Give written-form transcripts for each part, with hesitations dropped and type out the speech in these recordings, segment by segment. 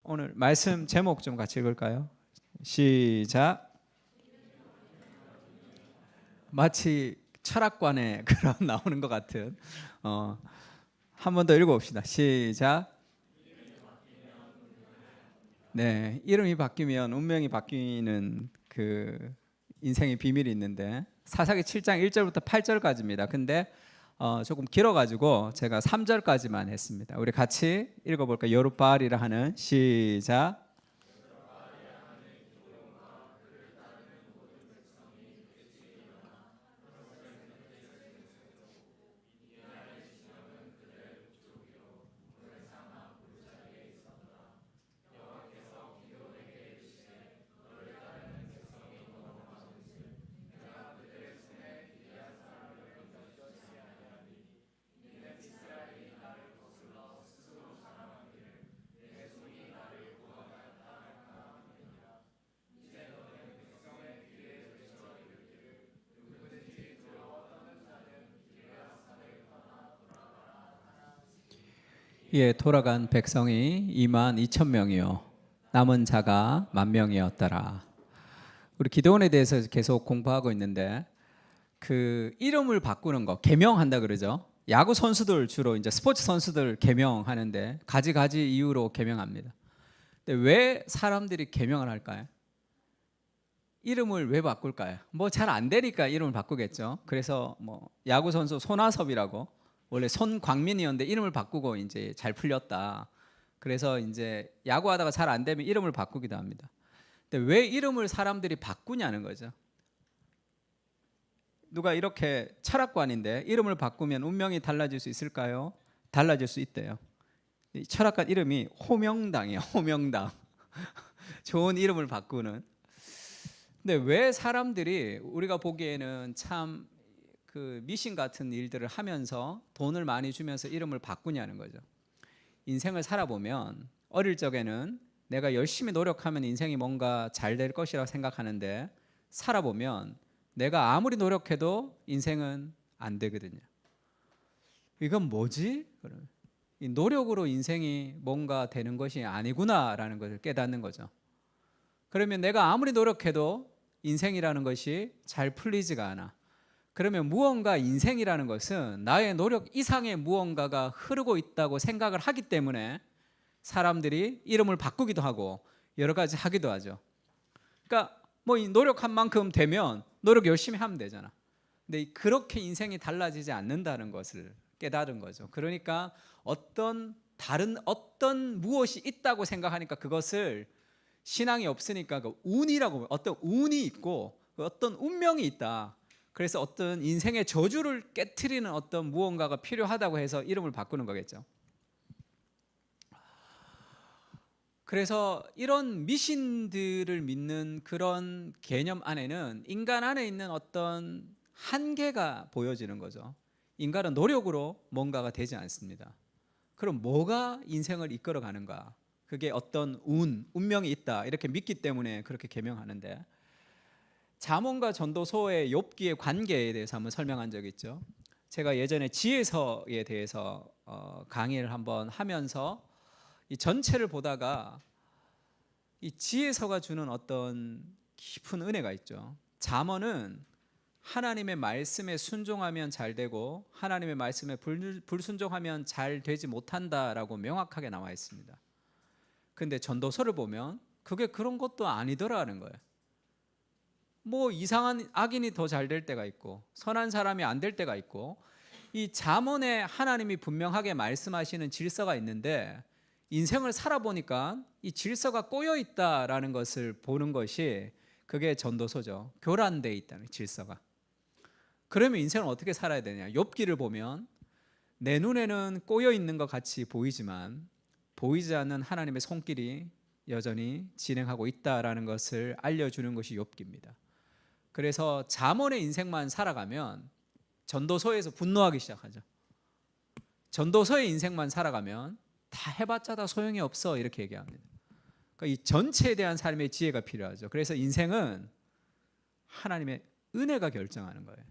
오늘 말씀 제목 좀 같이 읽을까요? 시작. 마치 철학관에 그런 나오는 것 같은 한 번 더 읽어봅시다. 시작. 네, 이름이 바뀌면 운명이 바뀌는 그 인생의 비밀이 있는데 사사기 7장 1절부터 8절까지입니다. 근데 조금 길어가지고 제가 3절까지만 했습니다. 우리 같이 읽어볼까요? 여룻바알이라 하는 시작. 예, 돌아간 백성이 2만 2천 명이요 남은 자가 10,000명이었더라. 우리 기도원에 대해서 계속 공부하고 있는데 그 이름을 바꾸는 거 개명한다 그러죠. 야구 선수들 주로 이제 스포츠 선수들 개명하는데 가지 이유로 개명합니다. 근데 왜 사람들이 개명을 할까요? 이름을 왜 바꿀까요? 뭐 잘 안 되니까 이름을 바꾸겠죠. 그래서 뭐 야구 선수 손아섭이라고 원래 손광민이었는데 이름을 바꾸고 이제 잘 풀렸다. 그래서 이제 야구하다가 잘 안 되면 이름을 바꾸기도 합니다. 근데 왜 이름을 사람들이 바꾸냐는 거죠. 누가 이렇게 철학관인데 이름을 바꾸면 운명이 달라질 수 있을까요? 달라질 수 있대요. 이 철학관 이름이 호명당이에요. 호명당. 좋은 이름을 바꾸는. 근데 왜 사람들이 우리가 보기에는 참 그 미신 같은 일들을 하면서 돈을 많이 주면서 이름을 바꾸냐는 거죠. 인생을 살아보면 어릴 적에는 내가 열심히 노력하면 인생이 뭔가 잘 될 것이라고 생각하는데 살아보면 내가 아무리 노력해도 인생은 안 되거든요. 이건 뭐지? 이 노력으로 인생이 뭔가 되는 것이 아니구나라는 것을 깨닫는 거죠. 그러면 내가 아무리 노력해도 인생이라는 것이 잘 풀리지가 않아. 그러면 무언가 인생이라는 것은 나의 노력 이상의 무언가가 흐르고 있다고 생각을 하기 때문에 사람들이 이름을 바꾸기도 하고 여러 가지 하기도 하죠. 그러니까 뭐 노력한 만큼 되면 노력 열심히 하면 되잖아. 근데 그렇게 인생이 달라지지 않는다는 것을 깨달은 거죠. 그러니까 어떤 무엇이 있다고 생각하니까 그것을 신앙이 없으니까 그 운이라고 어떤 운이 있고 어떤 운명이 있다. 그래서 어떤 인생의 저주를 깨트리는 어떤 무언가가 필요하다고 해서 이름을 바꾸는 거겠죠. 그래서 이런 미신들을 믿는 그런 개념 안에는 인간 안에 있는 어떤 한계가 보여지는 거죠. 인간은 노력으로 뭔가가 되지 않습니다. 그럼 뭐가 인생을 이끌어 가는가? 그게 어떤 운명이 있다 이렇게 믿기 때문에 그렇게 개명하는데 잠언과 전도서의 욥기의 관계에 대해서 한번 설명한 적이 있죠. 제가 예전에 지혜서에 대해서 강의를 한번 하면서 이 전체를 보다가 이 지혜서가 주는 어떤 깊은 은혜가 있죠. 잠언은 하나님의 말씀에 순종하면 잘 되고 하나님의 말씀에 불순종하면 잘 되지 못한다라고 명확하게 나와 있습니다. 근데 전도서를 보면 그게 그런 것도 아니더라는 거예요. 뭐 이상한 악인이 더 잘 될 때가 있고 선한 사람이 안 될 때가 있고 이 잠언에 하나님이 분명하게 말씀하시는 질서가 있는데 인생을 살아보니까 이 질서가 꼬여 있다라는 것을 보는 것이 그게 전도서죠. 교란되어 있다는 질서가. 그러면 인생을 어떻게 살아야 되냐? 욥기를 보면 내 눈에는 꼬여 있는 것 같이 보이지만 보이지 않는 하나님의 손길이 여전히 진행하고 있다라는 것을 알려주는 것이 욥기입니다. 그래서 잠언의 인생만 살아가면 전도서에서 분노하기 시작하죠. 전도서의 인생만 살아가면 다 해봤자 다 소용이 없어 이렇게 얘기합니다. 그러니까 이 전체에 대한 삶의 지혜가 필요하죠. 그래서 인생은 하나님의 은혜가 결정하는 거예요.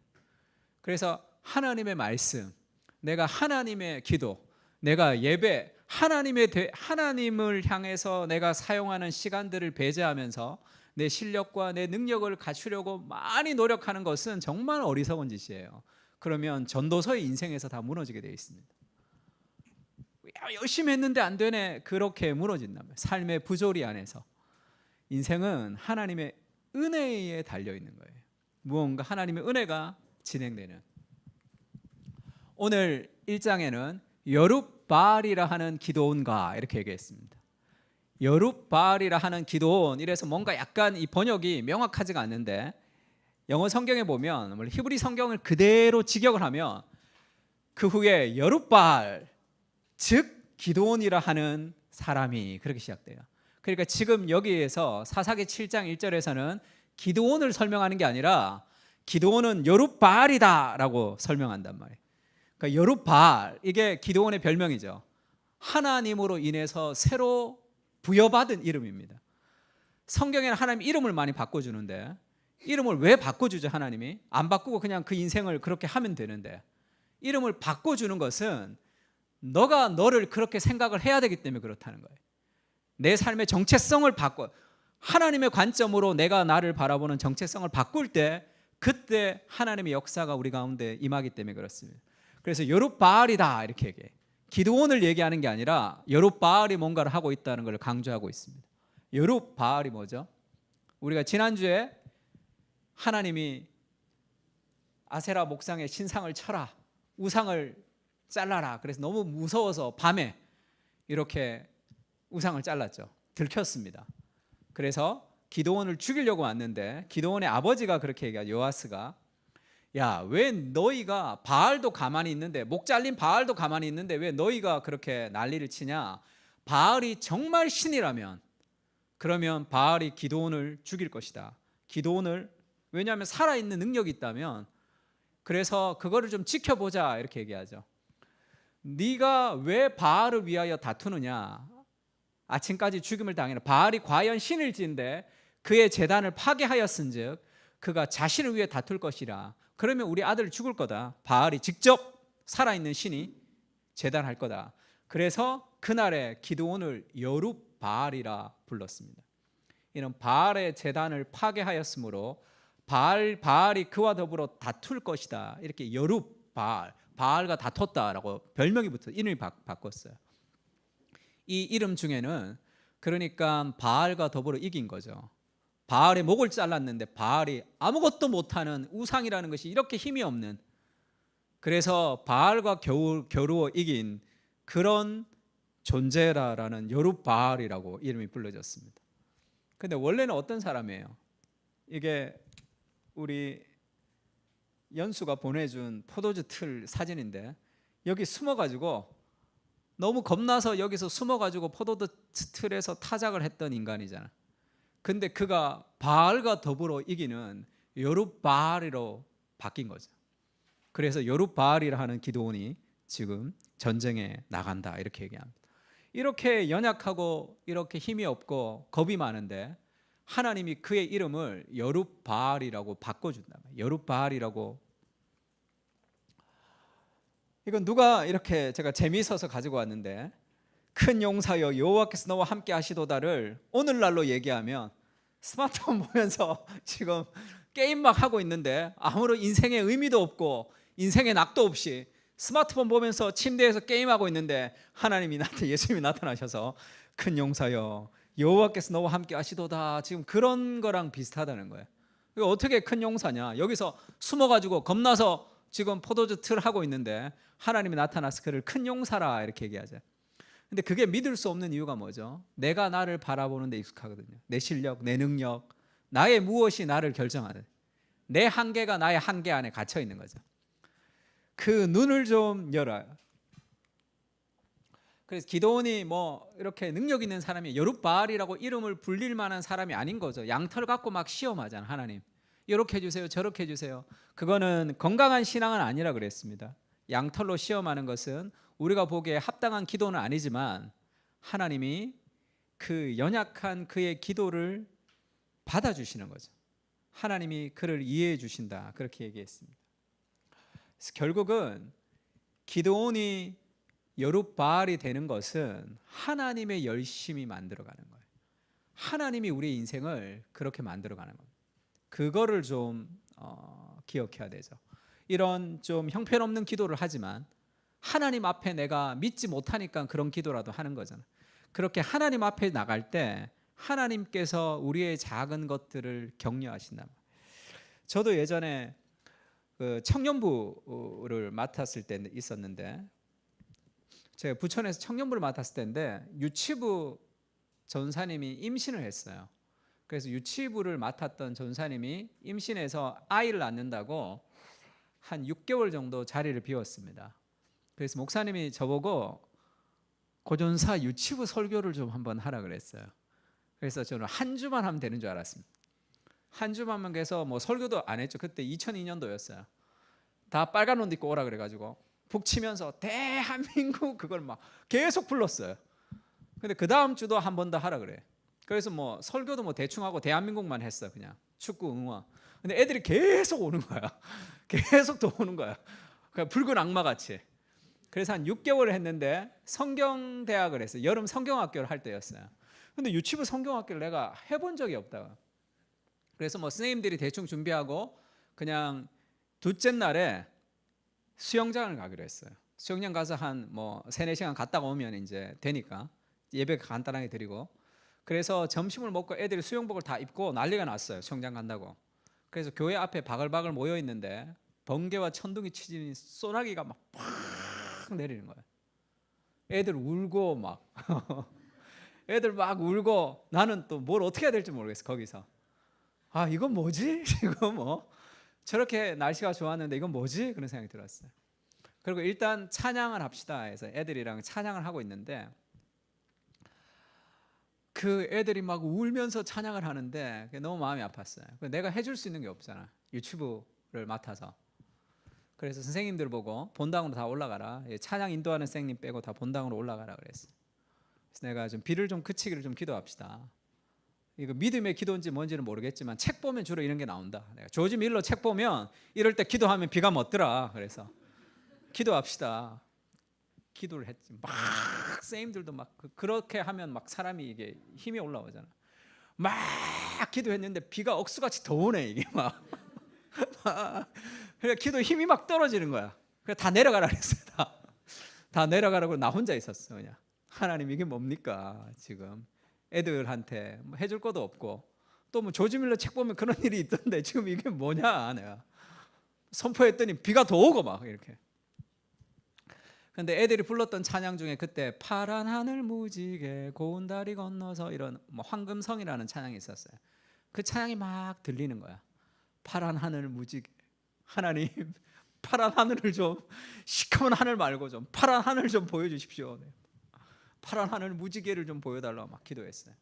그래서 하나님의 말씀, 내가 하나님의 기도, 내가 예배, 하나님을 향해서 내가 사용하는 시간들을 배제하면서 내 실력과 내 능력을 갖추려고 많이 노력하는 것은 정말 어리석은 짓이에요. 그러면 전도서의 인생에서 다 무너지게 되어 있습니다. 열심히 했는데 안 되네, 그렇게 무너진다면 삶의 부조리 안에서. 인생은 하나님의 은혜에 달려 있는 거예요. 무언가 하나님의 은혜가 진행되는. 오늘 1장에는 여룹바알이라 하는 기드온가 이렇게 얘기했습니다. 여룹바알이라 하는 기드온, 이래서 뭔가 약간 이 번역이 명확하지가 않는데, 영어 성경에 보면 히브리 성경을 그대로 직역을 하면 그 후에 여룹바알, 즉 기드온이라 하는 사람이, 그렇게 시작돼요. 그러니까 지금 여기에서 사사기 7장 1절에서는 기드온을 설명하는 게 아니라 기드온은 여룹바알이다 라고 설명한단 말이에요. 그러니까 여룹바알, 이게 기드온의 별명이죠. 하나님으로 인해서 새로 부여받은 이름입니다. 성경에는 하나님 이름을 많이 바꿔주는데, 이름을 왜 바꿔주죠? 하나님이 안 바꾸고 그냥 그 인생을 그렇게 하면 되는데, 이름을 바꿔주는 것은 너가 너를 그렇게 생각을 해야 되기 때문에 그렇다는 거예요. 내 삶의 정체성을 바꿔, 하나님의 관점으로 내가 나를 바라보는 정체성을 바꿀 때, 그때 하나님의 역사가 우리 가운데 임하기 때문에 그렇습니다. 그래서 여룹바알이다 이렇게 얘기해요. 기드온을 얘기하는 게 아니라 여룹바알이 뭔가를 하고 있다는 걸 강조하고 있습니다. 여룹바알이 뭐죠? 우리가 지난주에 하나님이 아세라 목상에 신상을 쳐라, 우상을 잘라라, 그래서 너무 무서워서 밤에 이렇게 우상을 잘랐죠. 들켰습니다. 그래서 기드온을 죽이려고 왔는데, 기드온의 아버지가 그렇게 얘기해요. 요아스가, 야, 왜 너희가, 바알도 가만히 있는데, 목 잘린 바알도 가만히 있는데 왜 너희가 그렇게 난리를 치냐? 바알이 정말 신이라면, 그러면 바알이 기드온을 죽일 것이다. 기드온을, 왜냐하면 살아있는 능력이 있다면, 그래서 그거를 좀 지켜보자 이렇게 얘기하죠. 네가 왜 바알을 위하여 다투느냐? 아침까지 죽임을 당하는 바알이 과연 신일진데 그의 제단을 파괴하였은즉 그가 자신을 위해 다툴 것이라. 그러면 우리 아들 죽을 거다. 바알이 직접 살아있는 신이 제단할 거다. 그래서 그날에 기드온을 여룹바알이라 불렀습니다. 이는 바알의 제단을 파괴하였으므로 바알이 그와 더불어 다툴 것이다. 이렇게 여룹바알, 바알과 다퉜다라고 별명이 붙어 이름이 바꿨어요. 이 이름 중에는 그러니까 바알과 더불어 이긴 거죠. 바알의 목을 잘랐는데 바알이 아무것도 못하는, 우상이라는 것이 이렇게 힘이 없는, 그래서 바알과 겨루어 이긴 그런 존재라라는 여룹바알이라고 이름이 불려졌습니다. 근데 원래는 어떤 사람이에요? 이게 우리 연수가 보내준 포도주 틀 사진인데, 여기 숨어가지고 너무 겁나서 여기서 숨어가지고 포도주 틀에서 타작을 했던 인간이잖아. 근데 그가 바알과 더불어 이기는 여룹바알이로 바뀐 거죠. 그래서 여룹바알이라 하는 기드온이 지금 전쟁에 나간다 이렇게 얘기합니다. 이렇게 연약하고 이렇게 힘이 없고 겁이 많은데 하나님이 그의 이름을 여룹바알이라고 바꿔준다. 여룹바알이라고. 이건 누가 이렇게, 제가 재미있어서 가지고 왔는데, 큰 용사여 여호와께서 너와 함께 하시도다를 오늘날로 얘기하면 스마트폰 보면서 지금 게임 막 하고 있는데 아무런 인생의 의미도 없고 인생의 낙도 없이 스마트폰 보면서 침대에서 게임하고 있는데 하나님이 예수님이 나타나셔서 큰 용사여 여호와께서 너와 함께 하시도다, 지금 그런 거랑 비슷하다는 거예요. 어떻게 큰 용사냐? 여기서 숨어가지고 겁나서 지금 포도주 틀 하고 있는데 하나님이 나타나서 그를 큰 용사라 이렇게 얘기하죠. 근데 그게 믿을 수 없는 이유가 뭐죠? 내가 나를 바라보는 데 익숙하거든요. 내 실력, 내 능력, 나의 무엇이 나를 결정하는, 내 한계가 나의 한계 안에 갇혀 있는 거죠. 그 눈을 좀 열어요. 그래서 기드온이 뭐 이렇게 능력 있는 사람이 여룹바알이라고 이름을 불릴 만한 사람이 아닌 거죠. 양털 갖고 막 시험하잖아. 하나님 이렇게 해주세요, 저렇게 해주세요. 그거는 건강한 신앙은 아니라 그랬습니다. 양털로 시험하는 것은 우리가 보기에 합당한 기도는 아니지만 하나님이 그 연약한 그의 기도를 받아주시는 거죠. 하나님이 그를 이해해 주신다 그렇게 얘기했습니다. 그래서 결국은 기드온이 여룻바알이 되는 것은 하나님의 열심히 만들어가는 거예요. 하나님이 우리의 인생을 그렇게 만들어가는 겁니다. 그거를 좀 기억해야 되죠. 이런 좀 형편없는 기도를 하지만 하나님 앞에 내가 믿지 못하니까 그런 기도라도 하는 거잖아요. 그렇게 하나님 앞에 나갈 때 하나님께서 우리의 작은 것들을 격려하신다. 저도 예전에 그 청년부를 맡았을 때 있었는데, 제가 부천에서 청년부를 맡았을 때인데 유치부 전사님이 임신을 했어요. 그래서 유치부를 맡았던 전사님이 임신해서 아이를 낳는다고 한 6개월 정도 자리를 비웠습니다. 그래서 목사님이 저보고 고전사 유치부 설교를 좀 한번 하라 그랬어요. 그래서 저는 한 주만 하면 되는 줄 알았습니다. 한 주만 해서 뭐 설교도 안 했죠. 그때 2002년도였어요. 다 빨간 옷 입고 오라 그래가지고 북치면서 대한민국 그걸 막 계속 불렀어요. 근데 그 다음 주도 한 번 더 하라 그래. 그래서 뭐 설교도 뭐 대충 하고 대한민국만 했어. 그냥 축구 응원. 근데 애들이 계속 오는 거야. 계속 또 오는 거야. 그냥 붉은 악마 같이. 그래서 한 6개월을 했는데 성경대학을 했어요. 여름 성경학교를 할 때였어요. 근데 유치부 성경학교를 내가 해본 적이 없다. 그래서 뭐 선생님들이 대충 준비하고 그냥 둘째 날에 수영장을 가기로 했어요. 수영장 가서 한 뭐 3-4시간 갔다가 오면 이제 되니까 예배 간단하게 드리고, 그래서 점심을 먹고 애들이 수영복을 다 입고 난리가 났어요. 수영장 간다고. 그래서 교회 앞에 바글바글 모여 있는데 번개와 천둥이 치지는 소나기가 막 팍 내리는 거예요. 애들 울고 막 애들 막 울고, 나는 또 뭘 어떻게 해야 될지 모르겠어. 거기서 아 이건 뭐지? 이거 뭐 저렇게 날씨가 좋았는데 이건 뭐지? 그런 생각이 들었어요. 그리고 일단 찬양을 합시다 해서 애들이랑 찬양을 하고 있는데 그 애들이 막 울면서 찬양을 하는데 너무 마음이 아팠어요. 내가 해줄 수 있는 게 없잖아. 유튜브를 맡아서. 그래서 선생님들 보고 본당으로 다 올라가라. 찬양 인도하는 선생님 빼고 다 본당으로 올라가라 그랬어요. 그래서 내가 좀 비를 좀 그치기를 좀 기도합시다. 이거 믿음의 기도인지 뭔지는 모르겠지만 책 보면 주로 이런 게 나온다. 내가 조지 밀러 책 보면 이럴 때 기도하면 비가 멎더라. 그래서 기도합시다. 기도를 했지. 막 선생님들도 막 그렇게 하면 막 사람이 이게 힘이 올라오잖아. 막 기도했는데 비가 억수같이 더 오네 이게 막. 그러니까 기도 힘이 막 떨어지는 거야. 그래서 다 내려가라 그랬어요. 다 내려가라고 나 혼자 있었어 그냥. 하나님 이게 뭡니까 지금 애들한테 뭐 해줄 것도 없고 또 뭐 조지 밀러 책 보면 그런 일이 있던데 지금 이게 뭐냐 내가 선포했더니 비가 더 오고 막 이렇게. 근데 애들이 불렀던 찬양 중에 그때 파란 하늘 무지개 고운 다리 건너서 이런 뭐 황금성이라는 찬양이 있었어요. 그 찬양이 막 들리는 거야. 파란 하늘 무지개. 하나님 파란 하늘을 좀 시커먼 하늘 말고 좀 파란 하늘 좀 보여주십시오. 파란 하늘 무지개를 좀 보여달라고 막 기도했어요.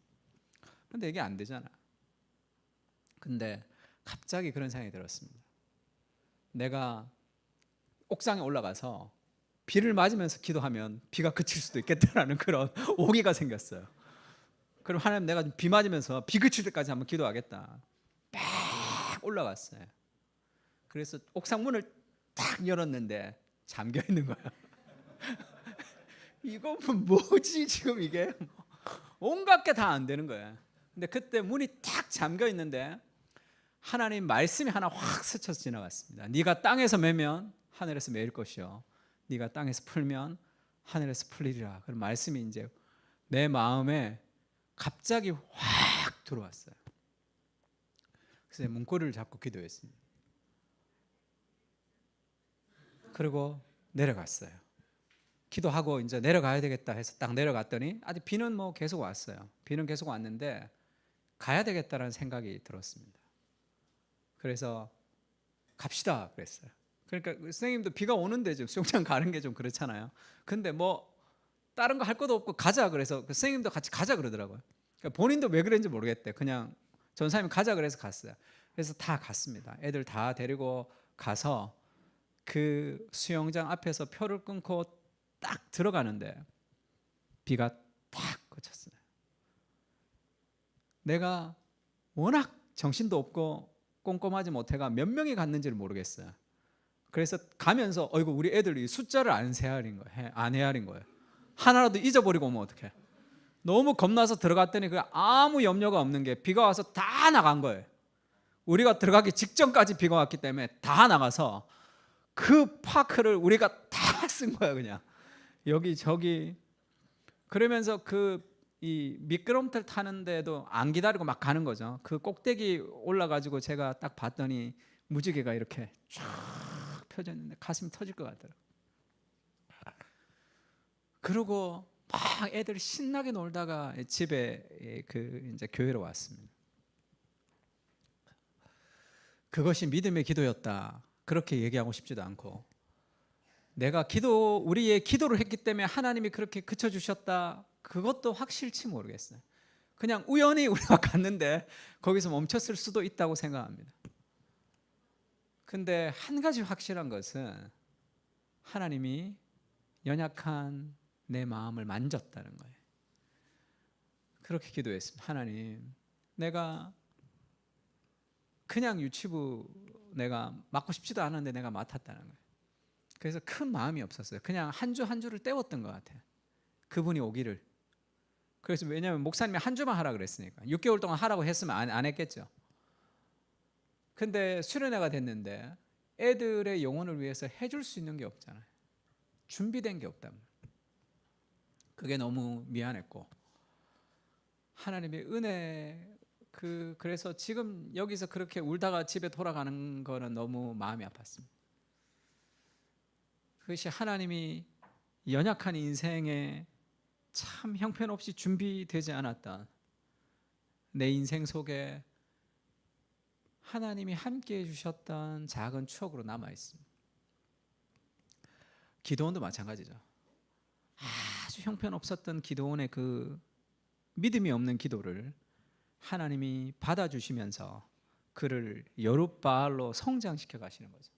근데 이게 안 되잖아. 근데 갑자기 그런 생각이 들었습니다. 내가 옥상에 올라가서 비를 맞으면서 기도하면 비가 그칠 수도 있겠다라는 그런 오기가 생겼어요. 그럼 하나님 내가 비 맞으면서 비 그칠 때까지 한번 기도하겠다. 막 올라갔어요. 그래서 옥상 문을 딱 열었는데 잠겨 있는 거야. 이거 뭐지 지금 이게 온갖 게 다 안 되는 거야. 근데 그때 문이 딱 잠겨 있는데 하나님 말씀이 하나 확 스쳐서 지나갔습니다. 네가 땅에서 매면 하늘에서 매일 것이요 네가 땅에서 풀면 하늘에서 풀리리라. 그런 말씀이 이제 내 마음에 갑자기 확 들어왔어요. 그래서 문고리를 잡고 기도했습니다. 그리고 내려갔어요. 기도하고 이제 내려가야 되겠다 해서 딱 내려갔더니 아직 비는 뭐 계속 왔어요. 비는 계속 왔는데 가야 되겠다라는 생각이 들었습니다. 그래서 갑시다 그랬어요. 그러니까 선생님도 비가 오는데 좀 수영장 가는 게 좀 그렇잖아요. 근데 뭐 다른 거 할 것도 없고 가자 그래서 선생님도 같이 가자 그러더라고요. 그러니까 본인도 왜 그랬는지 모르겠대. 그냥 전사님 가자 그래서 갔어요. 그래서 다 갔습니다. 애들 다 데리고 가서 그 수영장 앞에서 표를 끊고 딱 들어가는데 비가 탁 그쳤어요. 내가 워낙 정신도 없고 꼼꼼하지 못해가 몇 명이 갔는지를 모르겠어요. 그래서 가면서 어이구 우리 애들이 숫자를 안 헤아린 거예요. 하나라도 잊어버리고 오면 어떡해. 너무 겁나서 들어갔더니 그 아무 염려가 없는 게 비가 와서 다 나간 거예요. 우리가 들어가기 직전까지 비가 왔기 때문에 다 나가서 그 파크를 우리가 다 쓴 거야 그냥 여기저기. 그러면서 이 미끄럼틀 타는데도 안 기다리고 막 가는 거죠. 그 꼭대기 올라가지고 제가 딱 봤더니 무지개가 이렇게 쫙 펴져 있는데 가슴이 터질 것 같더라고요. 그러고 막 애들이 신나게 놀다가 집에 이제 교회로 왔습니다. 그것이 믿음의 기도였다 그렇게 얘기하고 싶지도 않고, 우리의 기도를 했기 때문에 하나님이 그렇게 그쳐주셨다 그것도 확실치 모르겠어요. 그냥 우연히 우리가 갔는데 거기서 멈췄을 수도 있다고 생각합니다. 근데 한 가지 확실한 것은 하나님이 연약한 내 마음을 만졌다는 거예요. 그렇게 기도했습니다. 하나님, 내가 그냥 유치부 내가 맡고 싶지도 않은데 내가 맡았다는 거예요. 그래서 큰 마음이 없었어요. 그냥 한 주 한 주를 때웠던 것 같아요. 그분이 오기를. 그래서 왜냐하면 목사님이 한 주만 하라 그랬으니까 6개월 동안 하라고 했으면 안 했겠죠. 근데 수련회가 됐는데 애들의 영혼을 위해서 해줄 수 있는 게 없잖아요. 준비된 게 없다면 그게 너무 미안했고, 하나님의 은혜 그래서 지금 여기서 그렇게 울다가 집에 돌아가는 거는 너무 마음이 아팠습니다. 그것이 하나님이 연약한 인생에 참 형편없이 준비되지 않았던 내 인생 속에 하나님이 함께 해주셨던 작은 추억으로 남아있습니다. 기도원도 마찬가지죠. 아주 형편없었던 기도원의 그 믿음이 없는 기도를 하나님이 받아주시면서 그를 여룻바알로 성장시켜 가시는 거죠.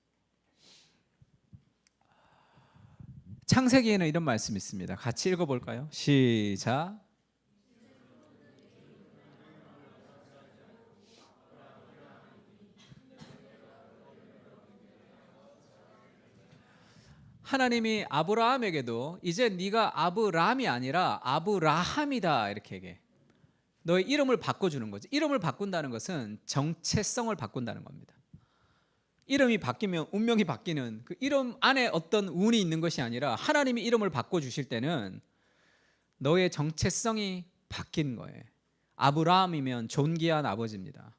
창세기에는 이런 말씀이 있습니다. 같이 읽어볼까요? 시작. 하나님이 아브라함에게도 이제 네가 아브람이 아니라 아브라함이다 이렇게 얘기해. 너의 이름을 바꿔주는 거지. 이름을 바꾼다는 것은 정체성을 바꾼다는 겁니다. 이름이 바뀌면 운명이 바뀌는 그 이름 안에 어떤 운이 있는 것이 아니라 하나님이 이름을 바꿔주실 때는 너의 정체성이 바뀐 거예요. 아브라함이면 존귀한 아버지입니다.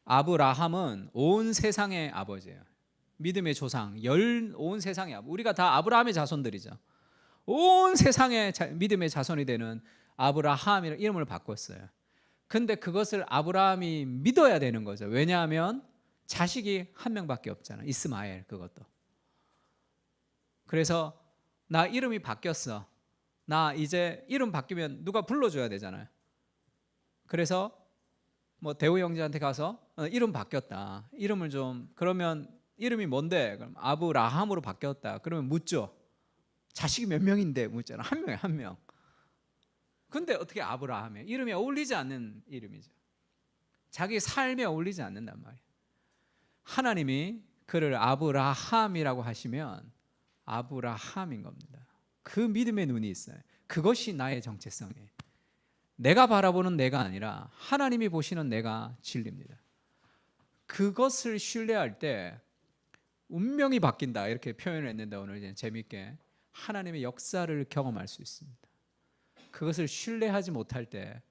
아브라함은 온 세상의 아버지예요. 믿음의 조상, 온 세상의 아버지. 우리가 다 아브라함의 자손들이죠. 온 세상의 믿음의 자손이 되는 아브라함이라는 이름을 바꿨어요. 근데 그것을 아브라함이 믿어야 되는 거죠. 왜냐하면 자식이 한 명밖에 없잖아. 이스마엘. 그것도. 그래서 나 이름이 바뀌었어. 나 이제 이름 바뀌면 누가 불러줘야 되잖아요. 그래서 뭐 대우 형제한테 가서 이름 바뀌었다. 이름을 좀, 그러면 이름이 뭔데? 그럼 아브라함으로 바뀌었다. 그러면 묻죠. 자식이 몇 명인데 묻잖아. 한 명에 한 명. 근데 어떻게 아브라함이에요? 이름에 어울리지 않는 이름이죠. 자기 삶에 어울리지 않는단 말이에요. 하나님이 그를 아브라함이라고 하시면 아브라함인 겁니다. 그 믿음의 눈이 있어요. 그것이 나의 정체성이에요. 내가 바라보는 내가 아니라 하나님이 보시는 내가 진리입니다. 그것을 신뢰할 때 운명이 바뀐다 이렇게 표현을 했는데 오늘 이제 재미있게 하나님의 역사를 경험할 수 있습니다. 그것을 신뢰하지 못할 때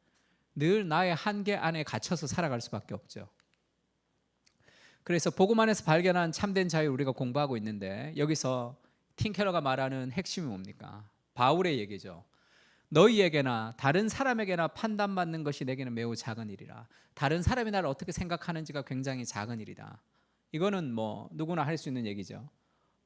늘 나의 한계 안에 갇혀서 살아갈 수밖에 없죠. 그래서 복음 안에서 발견한 참된 자유 우리가 공부하고 있는데 여기서 팀켈러가 말하는 핵심이 뭡니까? 바울의 얘기죠. 너희에게나 다른 사람에게나 판단받는 것이 내게는 매우 작은 일이라. 다른 사람이 나를 어떻게 생각하는지가 굉장히 작은 일이다. 이거는 뭐 누구나 할 수 있는 얘기죠.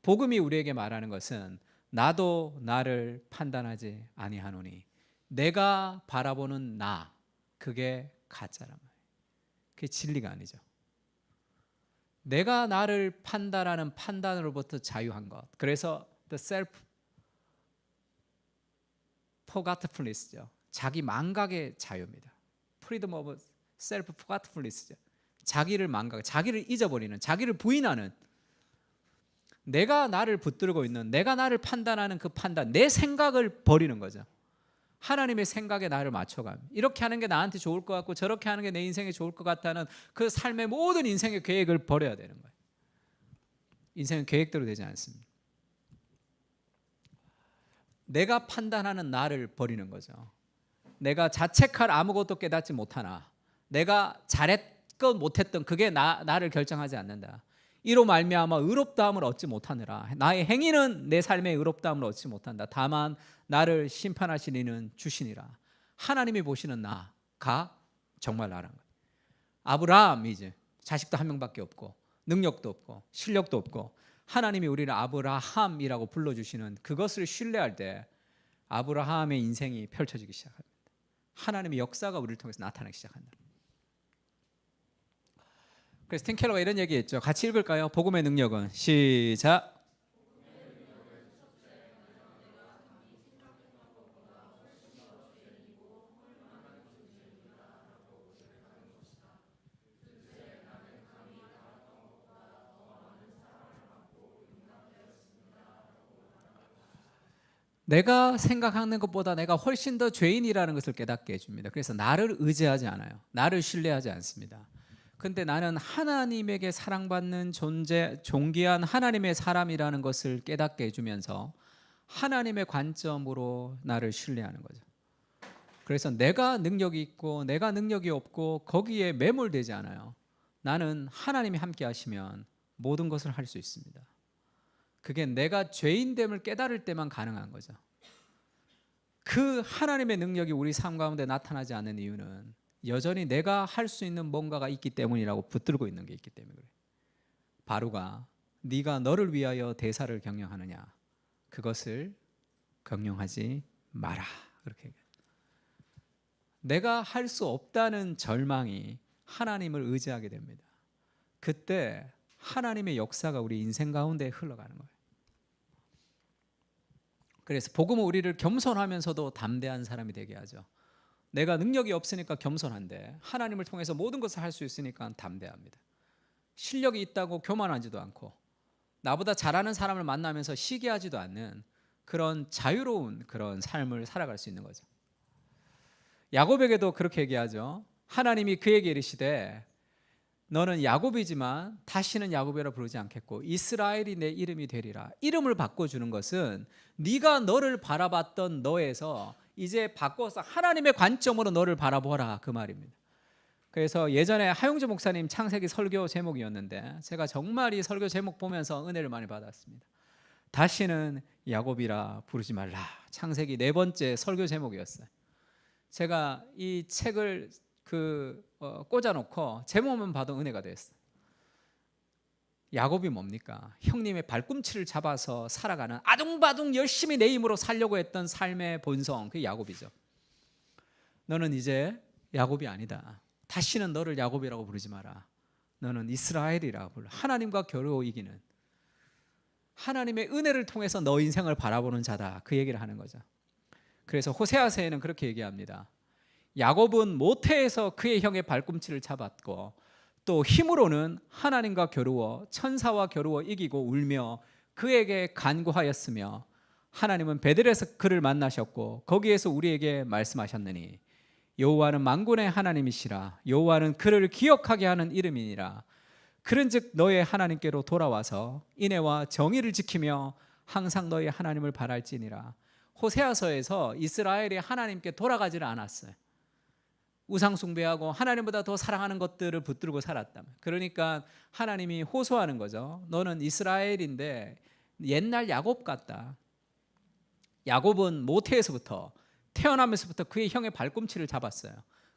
복음이 우리에게 말하는 것은 나도 나를 판단하지 아니하노니 내가 바라보는 나, 그게 가짜란 말이에요. 그게 진리가 아니죠. 내가 나를 판단하는 판단으로부터 자유한 것. 그래서 the self-forgetfulness죠. 자기 망각의 자유입니다. freedom of self-forgetfulness죠. 자기를 망각, 자기를 잊어버리는, 자기를 부인하는, 내가 나를 붙들고 있는, 내가 나를 판단하는 그 판단, 내 생각을 버리는 거죠. 하나님의 생각에 나를 맞춰가면 이렇게 하는 게 나한테 좋을 것 같고 저렇게 하는 게 내 인생에 좋을 것 같다는 그 삶의 모든 인생의 계획을 버려야 되는 거예요. 인생은 계획대로 되지 않습니다. 내가 판단하는 나를 버리는 거죠. 내가 자책할 아무것도 깨닫지 못하나, 내가 잘했건 못했던 그게 나를 결정하지 않는다. 이로 말미암아 의롭다함을 얻지 못하느라, 나의 행위는 내 삶의 의롭다함을 얻지 못한다. 다만 나를 심판하시는 주시니라. 하나님이 보시는 나가 정말 나란 거예요. 아브라함이 이제 자식도 한 명밖에 없고 능력도 없고 실력도 없고 하나님이 우리를 아브라함이라고 불러주시는 그것을 신뢰할 때 아브라함의 인생이 펼쳐지기 시작합니다. 하나님의 역사가 우리를 통해서 나타나기 시작한다. 그래서 팀 켈러가 이런 얘기했죠. 같이 읽을까요? 복음의 능력은 시작. 내가 생각하는 것보다 내가 훨씬 더 죄인이라는 것을 깨닫게 해줍니다. 그래서 나를 의지하지 않아요. 나를 신뢰하지 않습니다. 근데 나는 하나님에게 사랑받는 존재, 존귀한 하나님의 사람이라는 것을 깨닫게 해주면서 하나님의 관점으로 나를 신뢰하는 거죠. 그래서 내가 능력이 있고 내가 능력이 없고 거기에 매몰되지 않아요. 나는 하나님이 함께 하시면 모든 것을 할 수 있습니다. 그게 내가 죄인됨을 깨달을 때만 가능한 거죠. 그 하나님의 능력이 우리 삶 가운데 나타나지 않는 이유는 여전히 내가 할 수 있는 뭔가가 있기 때문이라고 붙들고 있는 게 있기 때문에 그래요. 바로가 네가 너를 위하여 대사를 경영하느냐, 그것을 경영하지 마라, 그렇게 얘기해요. 내가 할 수 없다는 절망이 하나님을 의지하게 됩니다. 그때 하나님의 역사가 우리 인생 가운데 흘러가는 거예요. 그래서 복음은 우리를 겸손하면서도 담대한 사람이 되게 하죠. 내가 능력이 없으니까 겸손한데 하나님을 통해서 모든 것을 할 수 있으니까 담대합니다. 실력이 있다고 교만하지도 않고 나보다 잘하는 사람을 만나면서 시기하지도 않는 그런 자유로운 그런 삶을 살아갈 수 있는 거죠. 야곱에게도 그렇게 얘기하죠. 하나님이 그에게 이르시되 너는 야곱이지만 다시는 야곱이라 부르지 않겠고 이스라엘이 내 이름이 되리라. 이름을 바꿔주는 것은 네가 너를 바라봤던 너에서 이제 바꿔서 하나님의 관점으로 너를 바라보라, 그 말입니다. 그래서 예전에 하용주 목사님 창세기 설교 제목이었는데 제가 정말 이 설교 제목 보면서 은혜를 많이 받았습니다. 다시는 야곱이라 부르지 말라. 창세기 4번째 설교 제목이었어요. 제가 이 책을 꽂아놓고 제목만 봐도 은혜가 됐어요. 야곱이 뭡니까? 형님의 발꿈치를 잡아서 살아가는 아둥바둥 열심히 내 힘으로 살려고 했던 삶의 본성, 그게 야곱이죠. 너는 이제 야곱이 아니다. 다시는 너를 야곱이라고 부르지 마라. 너는 이스라엘이라고 불러. 하나님과 겨루어 이기는, 하나님의 은혜를 통해서 너 인생을 바라보는 자다, 그 얘기를 하는 거죠. 그래서 호세아서에는 그렇게 얘기합니다. 야곱은 모태에서 그의 형의 발꿈치를 잡았고 또 힘으로는 하나님과 겨루어 천사와 겨루어 이기고 울며 그에게 간구하였으며 하나님은 베들에서 그를 만나셨고 거기에서 우리에게 말씀하셨느니 여호와는 만군의 하나님이시라. 여호와는 그를 기억하게 하는 이름이니라. 그런즉 너의 하나님께로 돌아와서 인애와 정의를 지키며 항상 너의 하나님을 바랄지니라. 호세아서에서 이스라엘이 하나님께 돌아가지를 않았어요. 우상 숭배하고 하나님보다 더 사랑하는 것들을 붙들고 살았다. 그러니까 하나님이 호소하는 거죠. 너는 이스라엘인데 옛날 야곱 같다. 야곱은 모태에서부터, 태어나면서부터 그의 형의 발꿈치를 잡았어요.